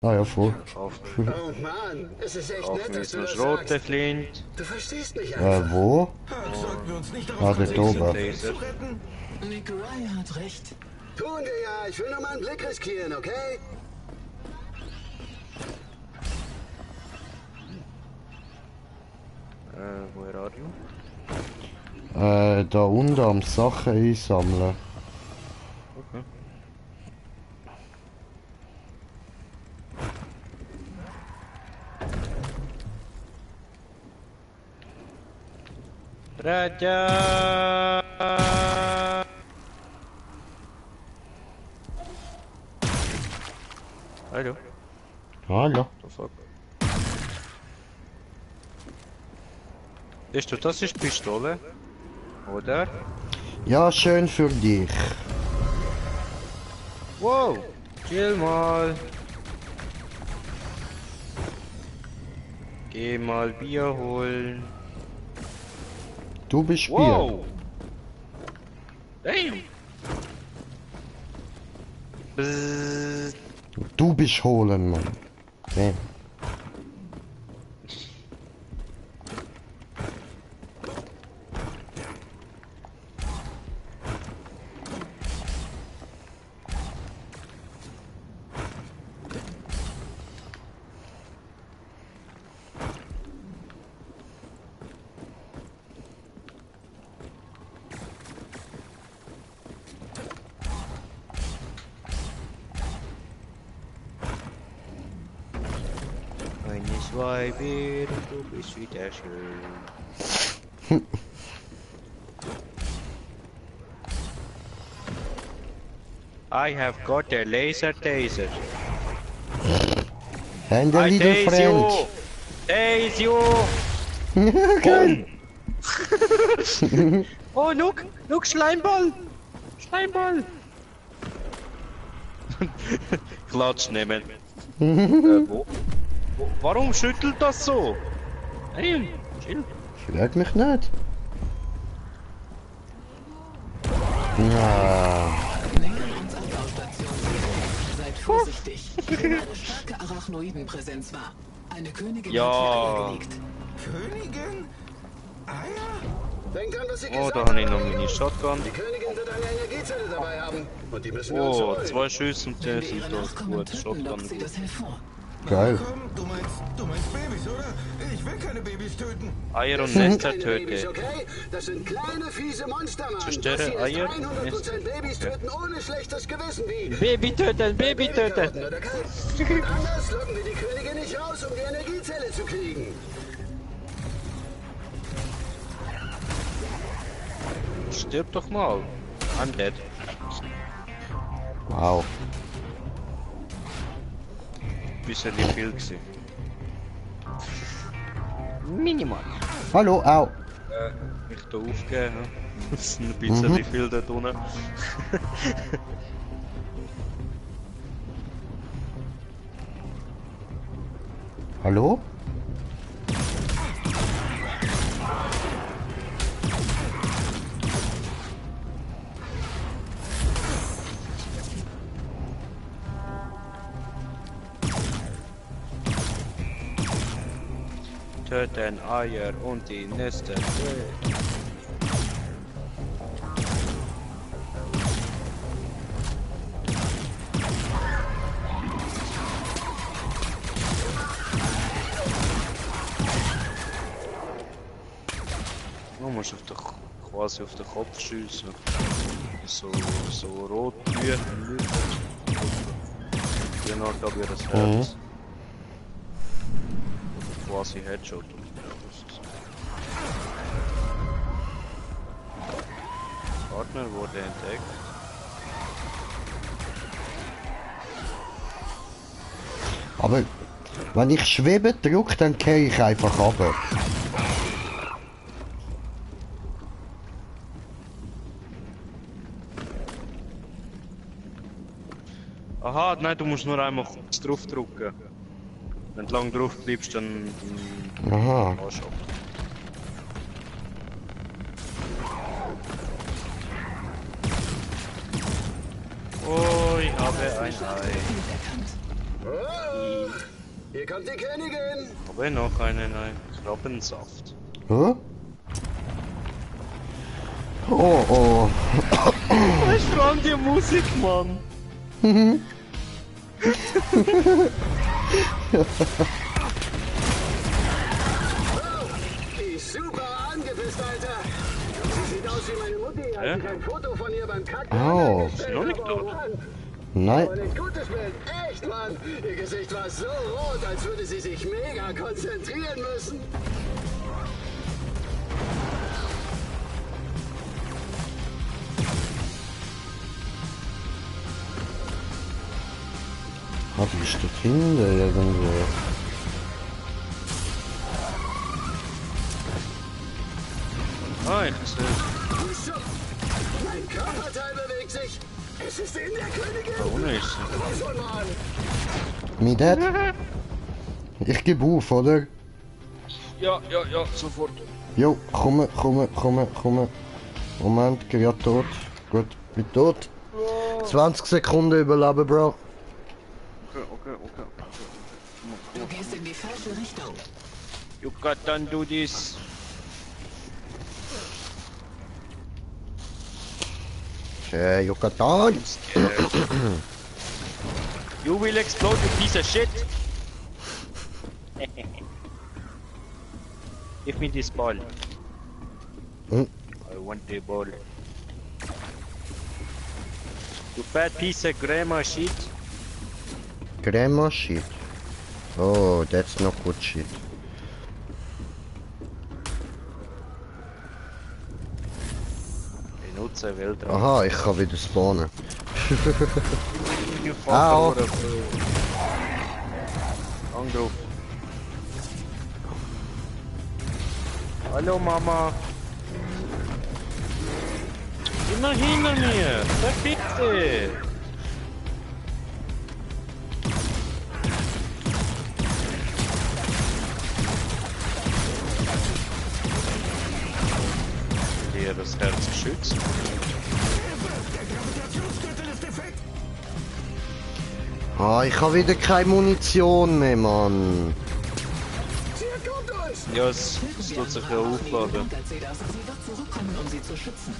Ah ja, voll. Auf, Oh Mann, es ist echt auf nett, mit dass du so das rote sagst. Flint. Du verstehst mich einfach. Wo? Höck, sollten wir uns nicht Ah, darauf der konzentrieren, Dober. die Welt zu retten? Nick Rai hat recht. Tun wir ja, ich will nur mal einen Blick riskieren, okay? Wo ist Radio? Da unten am Sachen einsammeln. Okay. Raja! Hallo? Hallo. The fuck? Das ist Pistole? Oder? Ja, schön für dich. Wow! Chill mal! Geh mal Bier holen. Du bist Bier. Wow! Damn! Bzzz. Du bist holen, Mann. Nee. Eine, zwei Bier und du bist wieder schön. I have got a laser taser. And a I little tase friend. you! Tase you! Geil. Oh, look! Look, Schleimball! Schleimball! Klatsch nehmen. Warum schüttelt das so? Hey, chill. Frag mich nicht. Ja. Nähern uns Abbaustation. Seit vorsichtig. Nimm eine starke Arachnoidenpräsenz wahr. Eine Königin Ja. hat hier Eier gelegt. Königin? Eier? Denkt an, was sie Oh, gesagt da habe ich noch haben. meine Shotgun. Die Königin wird eine Energiezelle dabei haben. Und die müssen wir uns Oh, holen. 2 Schüsse und Wenn 10 wir sind ihre das Nachkommen gut. töten, Shotgun lockt sie gut. das hervor. Geil. Komm, du meinst Babys, oder? Ich will keine Babys töten. Eier und Das sind Nester keine Babys, töten. okay? Das sind kleine, fiese Monster, Mann. Zerstöre Das hier ist Eier, 100% Nester. Babys Okay. töten ohne schlechtes Gewissen wie... Baby töten, Baby töten. Oder kalt. Und anders locken wir die Königin nicht raus, um die Energiezelle zu kriegen. Stirb doch mal. I'm dead. Wow. Bisschen wie viel gewesen. Minimal. Hallo, au. Mich da aufgeben. Ne? Das sind ein bisschen wie viel dort unten. Hallo? Töten Eier und die Nester. Du musst auf den, quasi auf den Kopf schiessen. So rot blühen. Genau, glaube ich, das Herz. Quasi Headshot. Partner wurde entdeckt. Aber wenn ich schwebe drücke, dann gehe ich einfach runter. Aha, nein, du musst nur einmal kurz drauf drücken. Wenn du lang drauf bleibst, dann Aha. Arsch ab. Oh, ich habe ein Ei. Oh, hier kommt die Königin. Habe noch einen Ei. Krabbensaft. Hä? Oh, oh. Was ist vor allem die Musik, Mann? Die ist super angepisst, Alter. Sie sieht aus wie meine Mutti, als ich ein Foto von ihr beim Kacken Au. Ist noch nicht tot. Nein. Aber nicht gutes Bild. Echt, Mann. Ihr Gesicht war so rot, als würde sie sich mega konzentrieren müssen. Ah, die ist dort hinten irgendwo. Ah, ich sehe. Wieso? Mein Körperteil bewegt sich. Es ist in der Königin. Da unten ist sie. Was soll man? Mein Dad? Ich gebe auf, oder? Ja, sofort. Jo, komme. Moment, gerade tot. Gut, bin tot. 20 Sekunden überleben, Bro. Okay. Du gehst in die falsche Richtung. You got done do this. Okay, Yucatan. You will explode, you piece of shit. Give me this ball. Hm. I want the ball. You fat piece of grandma shit. Grandma shit. Oh, that's not good shit. Benutze Weltraum. Aha, ich kann wieder spawnen. You Au. fucker, Hang drauf. Hallo Mama. Immer hinter mir. Verfickte. Dir das Herz geschützt. Der Gravitationsgürtel ist defekt. Ah, ich habe wieder keine Munition mehr, Mann. Sie kommt uns! Ja, es tut sich ja aufladen. Sie wird zurückkommen, um sie zu schützen.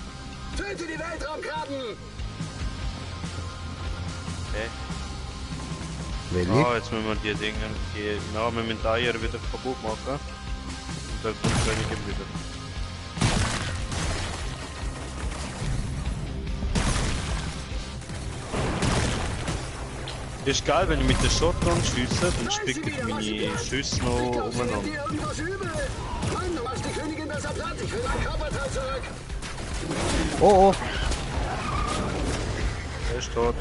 Töte die Weltraumkrabben! Hä? Will Ah, jetzt müssen wir die Dinge, ja, wir müssen die Eier wieder kaputt machen. Und dann kommt die Königin wieder. Ist geil, wenn ich mit der Shotgun schiesse, dann spicken meine Schüsse noch umeinander. Dir irgendwas übel? Mann, du machst die Königin besser platt. Ich will mein Körperteil zurück. Oh, oh. Er ist tot.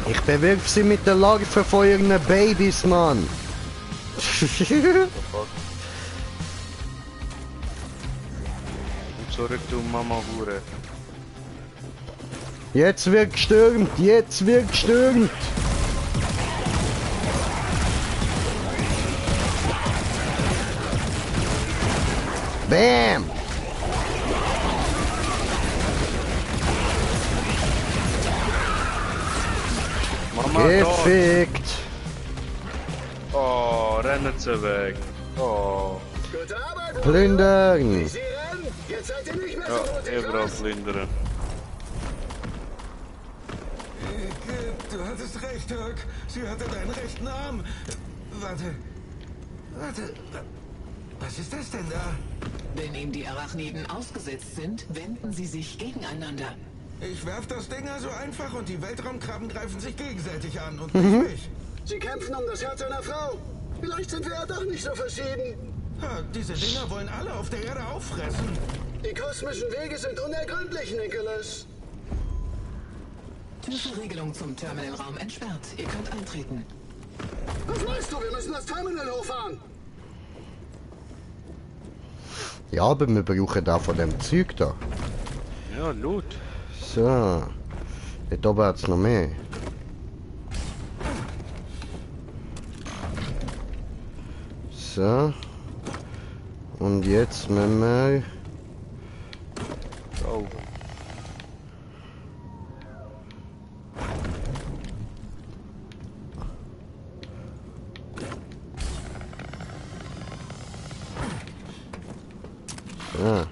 Ich bewirf sie mit der Larve von ihren Babys, Mann. Und zurück, du Mama Hure. Jetzt wird gestürmt, jetzt wird gestürmt. Bam! Mama tot! Gefickt! Oh, rennen sie weg. Oh. Gute Arbeit, Plündern! Sie rennen. Jetzt seid ihr nicht mehr Ja, so gut. Ich überall weiß. plündern. Du hattest recht, Dirk. Sie hatte deinen rechten Arm. Warte. Was ist das denn da? Wenn ihm die Arachniden ausgesetzt sind, wenden sie sich gegeneinander. Ich werf das Ding also einfach und die Weltraumkrabben greifen sich gegenseitig an und nicht mich. Sie kämpfen um das Herz einer Frau. Vielleicht sind wir ja doch nicht so verschieden. Ha, diese Dinger wollen alle auf der Erde auffressen. Die kosmischen Wege sind unergründlich, Nicholas. Türverriegelung zum Terminalraum entsperrt. Ihr könnt eintreten. Was meinst du? Wir müssen das Terminal hochfahren. Ja, aber wir brauchen da von dem Zeug da. Ja, Loot. So. Dort oben hat es noch mehr. So. Und jetzt müssen wir... Oh. So.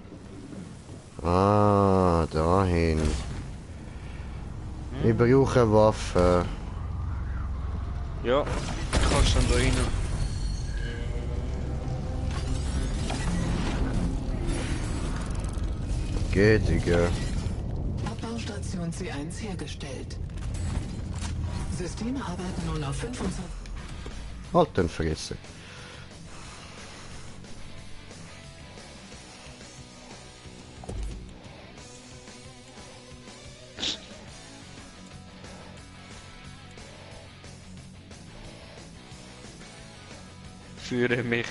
Ah, dahin. Ich brauche Waffen. Ja, kannst dann da rein. Geht, Digga. Abbaustation C1 hergestellt. Systeme arbeiten nun auf 25. Halt den Fresse. Führe mich.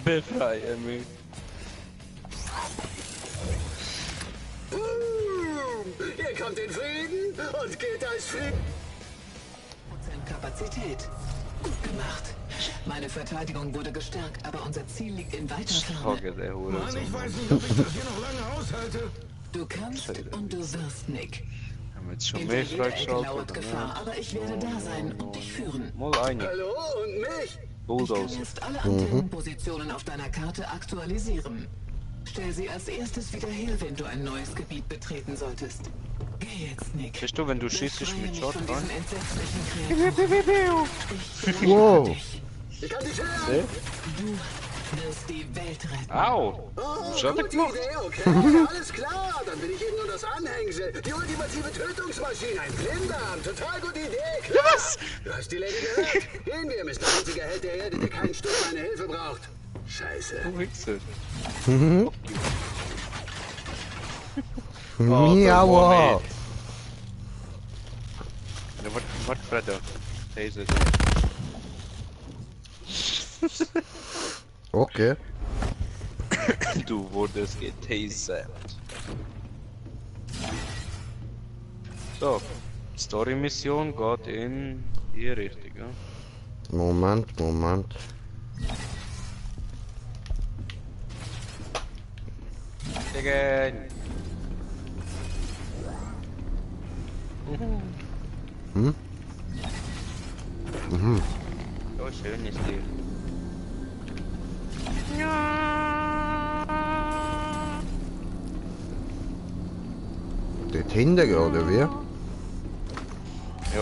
Befreie mich. Ihr kommt in Frieden und geht als Frieden. Kapazität. Gut gemacht. Meine Verteidigung wurde gestärkt, aber unser Ziel liegt in weiter Ferne. Frage der Hure. Mann, ich weiß nicht, ob ich das hier noch lange aushalte. Du kannst und du wirst, Nick. Haben wir jetzt schon Hinter mehr jeder Ecke freigeschaltet? lauert Gefahr, aber ich werde da sein und dich führen. Mal eine. Hallo und mich. Ich kann Bulldozer. jetzt alle Antennenpositionen auf deiner Karte aktualisieren. Stell sie als erstes wieder her, wenn du ein neues Gebiet betreten solltest. Geh jetzt, Nick. Weißt du, wenn du schießt Befreie mit mich von Shotgun? diesen entsetzlichen Kreaturen. Ich Wow. dich. Ich kann dich hören. Safe? Du wirst die Welt retten. Au! Schade Gute gemacht. Idee, okay. Alles klar. Dann bin ich eben nur das Anhängsel. Die ultimative Tötungsmaschine. Ein Blinddarm. Total gute Idee. Klar. Was? Du hast die Lady gehört. Gehen wir, Mr. Einziger Held der Erde, der kein Stück meine Hilfe braucht. Scheiße. Du Wichser. Miaua. Ja, warte, Freddo. Taser. Okay. Du wurdest getasert. So, Story-Mission geht in die Richtung, ja? Moment. Again. So schön ist die. Dort hinten, oder wie? Ja,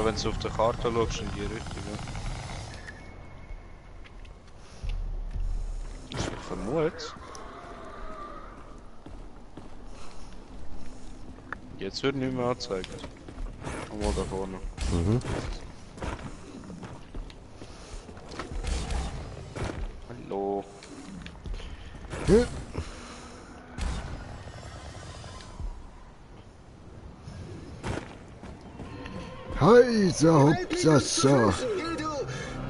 wenn du auf der Karte schaust, in die Richtung, ja. Ich vermute. Jetzt wird nicht mehr angezeigt. Mal da vorne. Hallo. Ja. Heiser Hauptsache. Geh du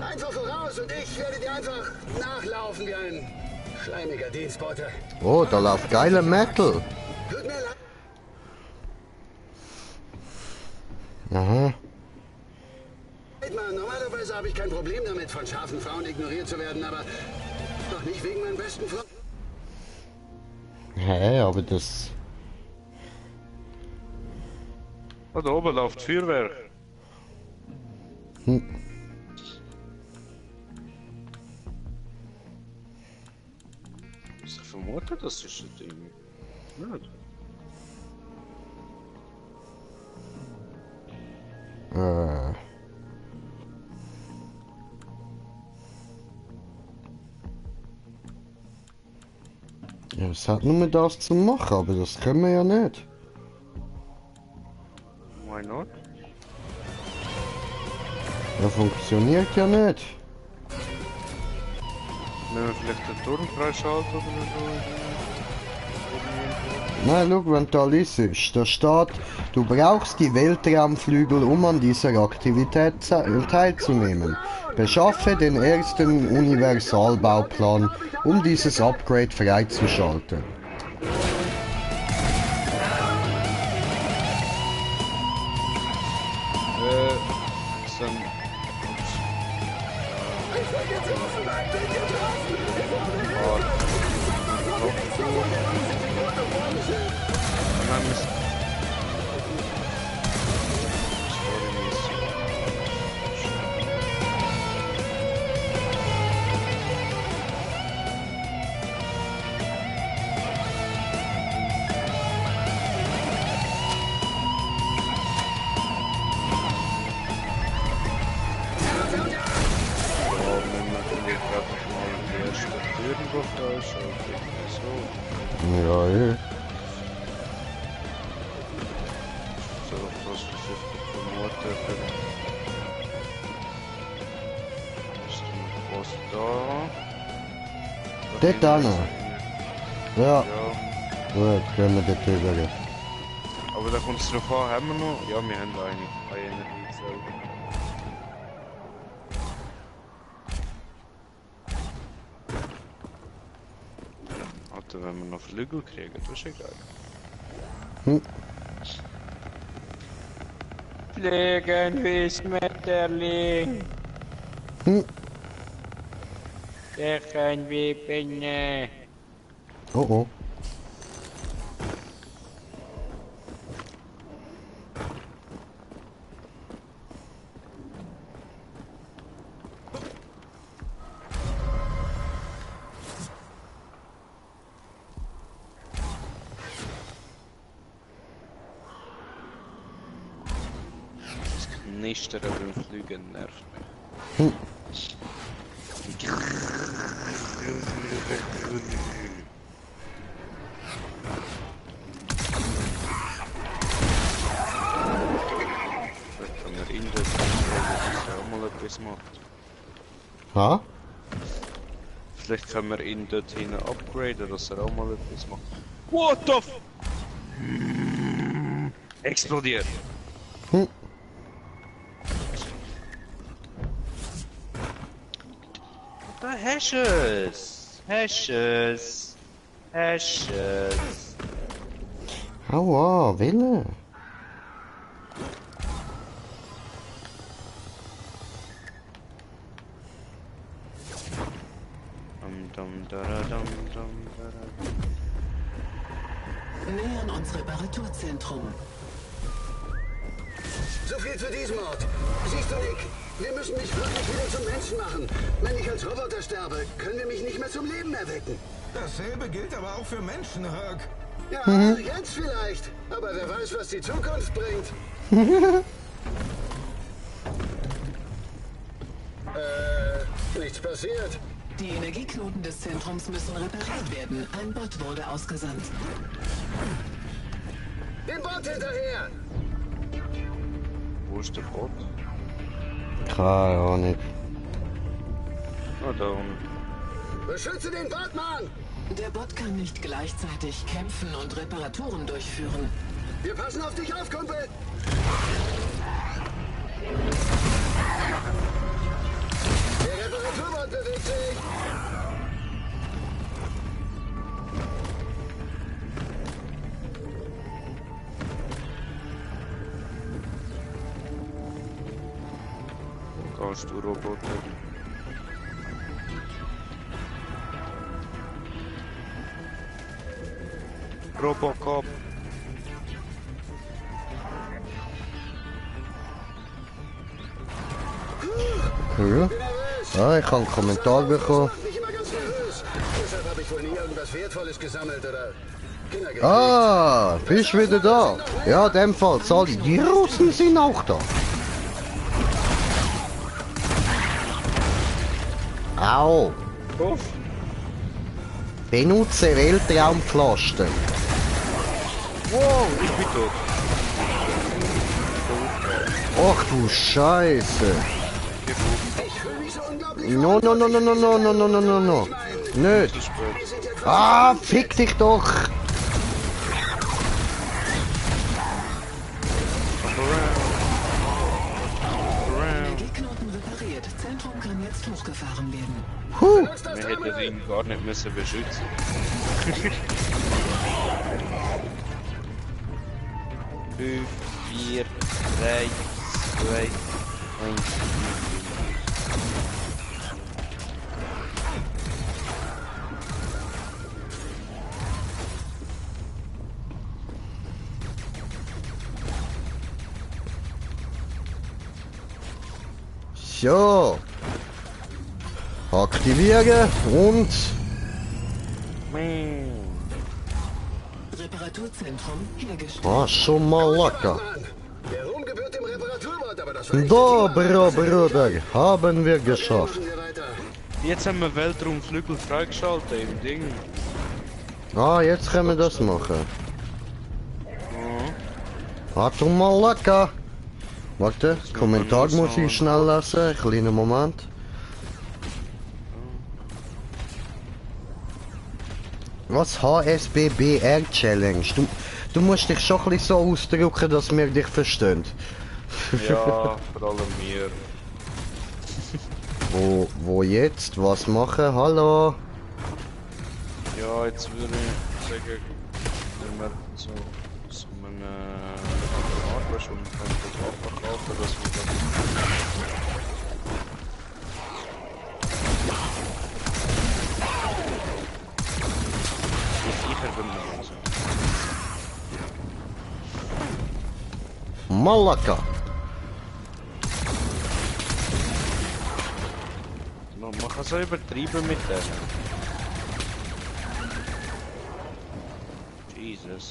einfach voraus und ich werde dir einfach nachlaufen wie ein schleimiger Dienstbote. Oh, da läuft geiler Metal. Tut mir leid. Aha. Mann, normalerweise habe ich kein Problem damit, von scharfen Frauen ignoriert zu werden, aber doch nicht wegen meinem besten Freund. Hä, aber das... Oh, da oben läuft Feuerwerk. Ich vermute, das ist ein Ding. Nicht. Ja, es hat nur das zu machen, aber das können wir ja nicht. Why not? Das funktioniert ja nicht. Wenn wir vielleicht den Turm freischalten oder so. Nein, schau, wenn du da liest, da steht, du brauchst die Weltraumflügel, um an dieser Aktivität teilzunehmen. Beschaffe den ersten Universalbauplan, um dieses Upgrade freizuschalten. Dann... Ja, ja. So, das versucht vermuten. Ist noch was da? Dort dann. Ja, Ja, gut, können wir dort drüber. aber da kommt es drauf an, haben wir noch? Ja, wir haben eine Energiezelle. Alter, wenn wir noch Flügel kriegen, das ist ja geil. Fliegen wie Schmetterling. Stechen wie Biene. Oh oh. Knistern beim Fliegen nervt mich. Vielleicht können wir ihn dort auch mal etwas machen. Ha? Vielleicht können wir ihn dort hinten upgraden, dass er auch mal etwas macht. What the f... Explodiert! Hm. Da hast du es! Hast du es! Hast du es! Aua, Wille. Nähern uns Reparaturzentrum. So viel zu diesem Ort. Siehst du, Nick? Wir müssen mich wirklich wieder zum Menschen machen. Wenn ich als Roboter sterbe, können wir mich nicht mehr zum Leben erwecken. Dasselbe gilt aber auch für Menschen, Herc. Ja, jetzt vielleicht. Aber wer weiß, was die Zukunft bringt. Nichts passiert. Die Energieknoten des Zentrums müssen repariert werden. Ein Bot wurde ausgesandt. Den Bot hinterher! Wo ist der Bot? Keine Ahnung. Ah, da unten. Beschütze den Bot, Mann! Der Bot kann nicht gleichzeitig kämpfen und Reparaturen durchführen. Wir passen auf dich auf, Kumpel! Der Reparaturbot bewegt sich! Kannst du Roboter? Robocop! Ja. Ah, ich habe einen Kommentar bekommen. Macht mich immer ganz nervös. Deshalb habe ich wohl nie irgendwas Wertvolles gesammelt oder Kinder gekriegt. Ah, bist wieder da? Ja, in dem Fall, Sali, die Russen sind auch da. Au. Uff! Benutze Weltraumpflaster. Wow, ich bin tot! Ach du Scheiße. Ich fühle mich so unglaublich No, no, no, no, no, no, no, no, no, no, no. Nicht. Wir sind ja quasi Ah, fick dich doch. Energieknoten repariert. Zentrum kann jetzt hochgefahren werden. Huh. das Wir hätten ihn gar nicht müssen beschützen. 5, 4, 3, 2, 1. So. Aktivieren und... Reparaturzentrum hergestellt. Ah, schon mal lecker. Mann. Der Ruhm gebührt dem Reparaturbot, aber das war Dobro, Bruder, haben wir geschafft. Machen wir weiter. Jetzt haben wir Weltraumflügel freigeschaltet im Ding. Ah, jetzt können wir das machen. Warte mal lecker. Warte, das Kommentar muss ich schnell lesen. Kleinen Moment. Was HSBBR Challenge? Du musst dich schon ein bisschen so ausdrücken, dass wir dich verstehen. Ja, vor allem mir. Wo jetzt? Was machen? Hallo? Ja, jetzt würde ich sagen, wenn wir so eine Art schon verkaufen, dass wir dann sicher benutzen. Malaka. Man kann so übertrieben mit denen. Jesus.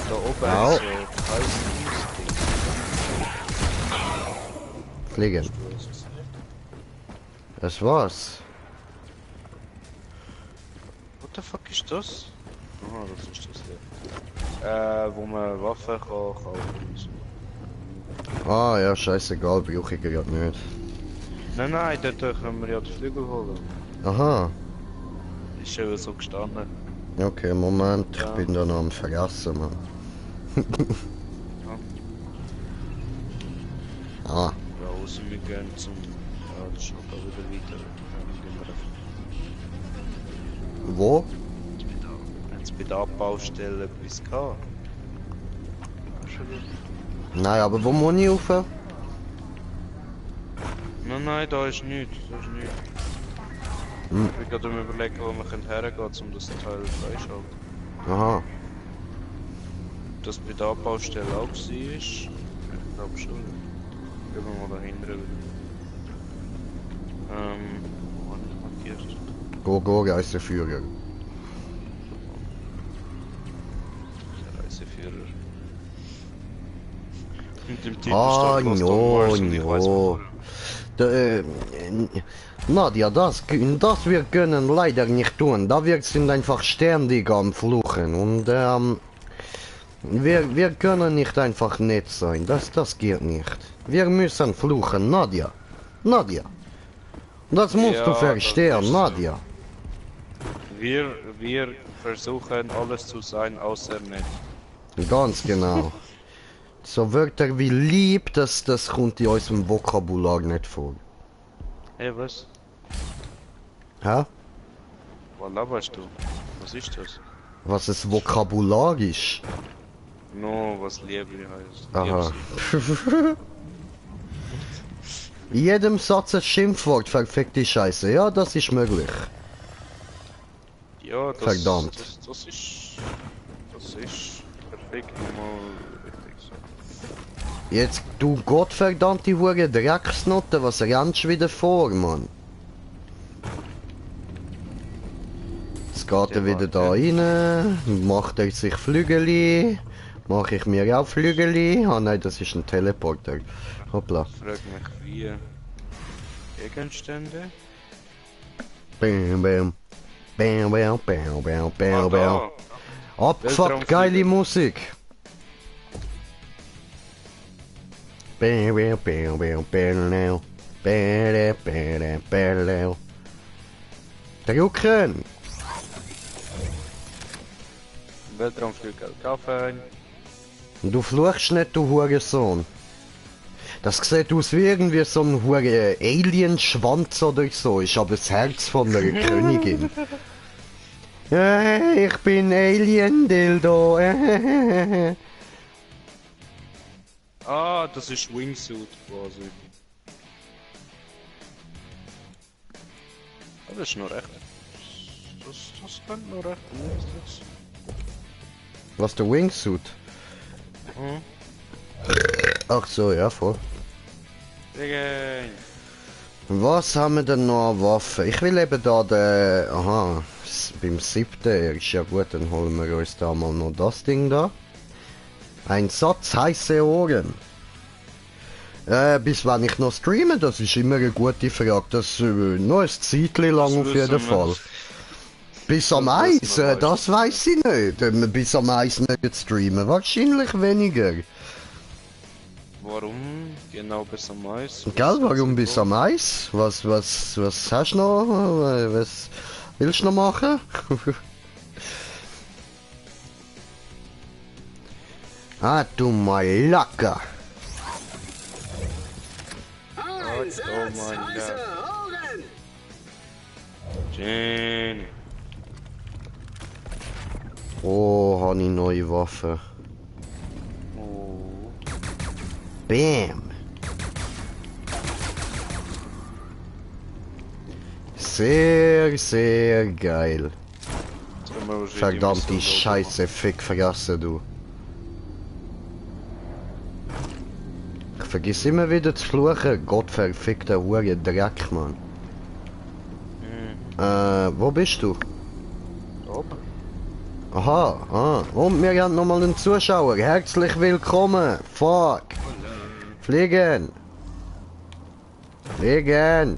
Da oben Au. ist so Fliegen. Das war's. What the fuck ist das? Aha, das ist das hier. Wo man Waffen kann kaufen. Ah ja, scheißegal, brauche ich gerade nicht. Nein, dort können wir ja die Flügel holen. Aha. Ist schon so gestanden. Okay, Moment, Ja. ich bin da noch am Vergessen, Mann. Ah, Ja, außer wir gehen zum... Ja, das ist noch da wieder weiter. Gehen wir wo? jetzt bei der Abbaustelle etwas gehabt. Nein, aber wo muss ich rauf? Nein, da ist nichts. Da ist nichts. Hm. Ich bin gerade am überlegen, wo wir hergehen können, um das Teil freischalten. Aha. Das bei der Abbaustelle auch war. Ich glaube schon. Gehen wir mal dahinter wieder. Wo habe ich markiert? Go, Reiseführer. Der Reiseführer. Und im Titel Ah, steht Lost on Mars und ich weiss no. warum. Nadja, das wir können leider nicht tun. Da wir sind einfach ständig am Fluchen und wir können nicht einfach nett sein. Das geht nicht. Wir müssen fluchen, Nadja. Nadja. Das musst Ja, du das verstehen, ist so. Nadja. Wir versuchen alles zu sein, außer nett. Ganz genau. So Wörter wie lieb, das kommt in unserem Vokabular nicht vor. Hey, was? Hä? Was laberst du? Was ist das? Was es Vokabular ist? No, was Liebe heißt. Aha. Liebes- In jedem Satz ein Schimpfwort, verfickte Scheiße. Ja, das ist möglich. Ja, das, Verdammt. Das ist perfekt normal richtig so. Jetzt, du gottverdammte Hure Drecksnote, was rennst du wieder vor, Mann? Jetzt geht er wieder da rein, macht er sich Flügeli, mache ich mir auch Flügeli. Ah nein, das ist ein Teleporter. Hoppla. Frag mich wie. Gegenstände? Bam, bam. Bam, bam, bam, bam, bam, bam. da. Abgefuckt geile Musik. Bam, bam, bam, bam, bam, bam. Bam, bam, bam, bam. Drücken! Weltraumflügel. Kaffee. Du fluchst nicht, du Hurensohn. Das sieht aus wie irgendwie so ein hure Alien-Schwanz oder so, ist aber das Herz von einer Königin. Ich bin Alien-Dildo. Ah, das ist Wingsuit quasi. Ah, das ist noch recht. Das könnte noch recht gut sein. Was, der Wingsuit? Hm. Ach so, ja, voll. Gegen. Was haben wir denn noch an Waffen? Ich will eben da den... Aha, beim 7. Ist ja gut, dann holen wir uns da mal noch das Ding da. Ein Satz heiße Ohren. Bis wann ich noch streame, das ist immer eine gute Frage. Das noch ein Zeitchen lang auf jeden Fall. Bis am Das Eis, wissen wir das weiß ich nicht. Bis am Eis nicht streamen, wahrscheinlich weniger. Warum genau bis am Eis? Gell, warum bis am Eis? Was hast du noch? Was willst du noch machen? Ah, du Malaka. Eins, Oh mein heiße Ohren! Jane. Oh, habe ich neue Waffe. Oh. Bam. Sehr, sehr geil. Jetzt können wir wahrscheinlich Verdammte immer so Scheiße, Fick vergessen du. Ich vergiss immer wieder zu fluchen. Gott verfickter Hure Dreck, Mann. Wo bist du? Da oben. Aha, und wir haben nochmal einen Zuschauer. Herzlich willkommen. Fuck. Fliegen. Fliegen.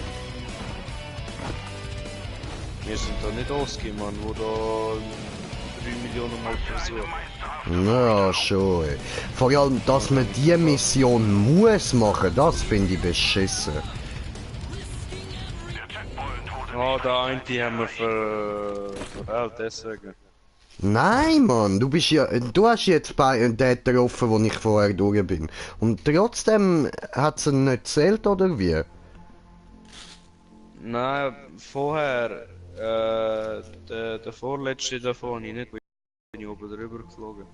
Wir sind da nicht Oski, Mann, wo da 3 Millionen Mal versucht. Ja, schon. Ey. Vor allem, dass man die Mission muss machen, das finde ich beschissen. Ah, der eine haben wir verwählt, deswegen. Nein, Mann, du hast jetzt bei den getroffen, wo ich vorher durch bin. Und trotzdem hat es ihn nicht gezählt, oder wie? Nein, vorher, der vorletzte davon, ich nicht, bin ich oben drüber geflogen.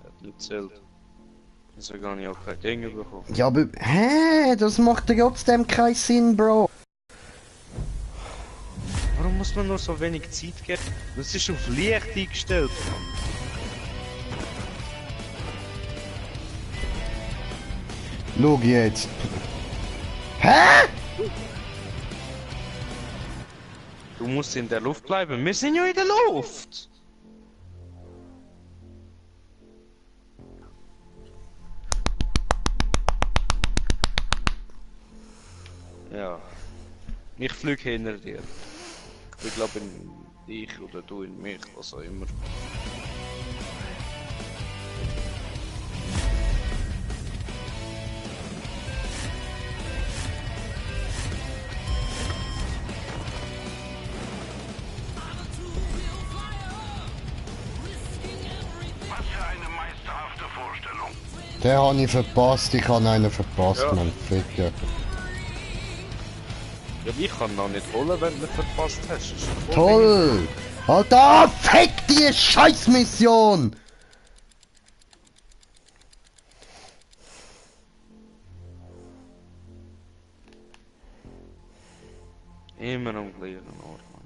Hat nicht gezählt. Deswegen habe ich auch kein Ding bekommen. Ja, aber, hä? Das macht trotzdem keinen Sinn, Bro. Warum muss man nur so wenig Zeit geben? Das ist auf Licht eingestellt. Schau jetzt. Hä? Du musst in der Luft bleiben. Wir sind ja in der Luft! Ja. Ich fliege hinter dir. Ich glaube in dich oder du in mich, was auch immer. Was für eine meisterhafte Vorstellung. Den habe ich verpasst, ich habe einen verpasst, Ja. Mann. Ficker. Ja, aber ich kann noch nicht holen, wenn du ihn verpasst hast. Das ist voll Toll! Alter, fick die Scheißmission! immer am gleichen Ort, Mann.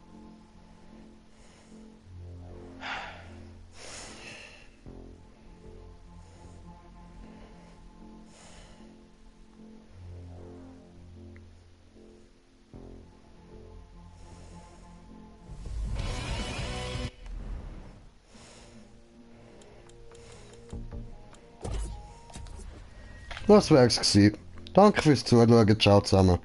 Das wär's gewesen. Danke fürs Zuschauen, ciao zusammen.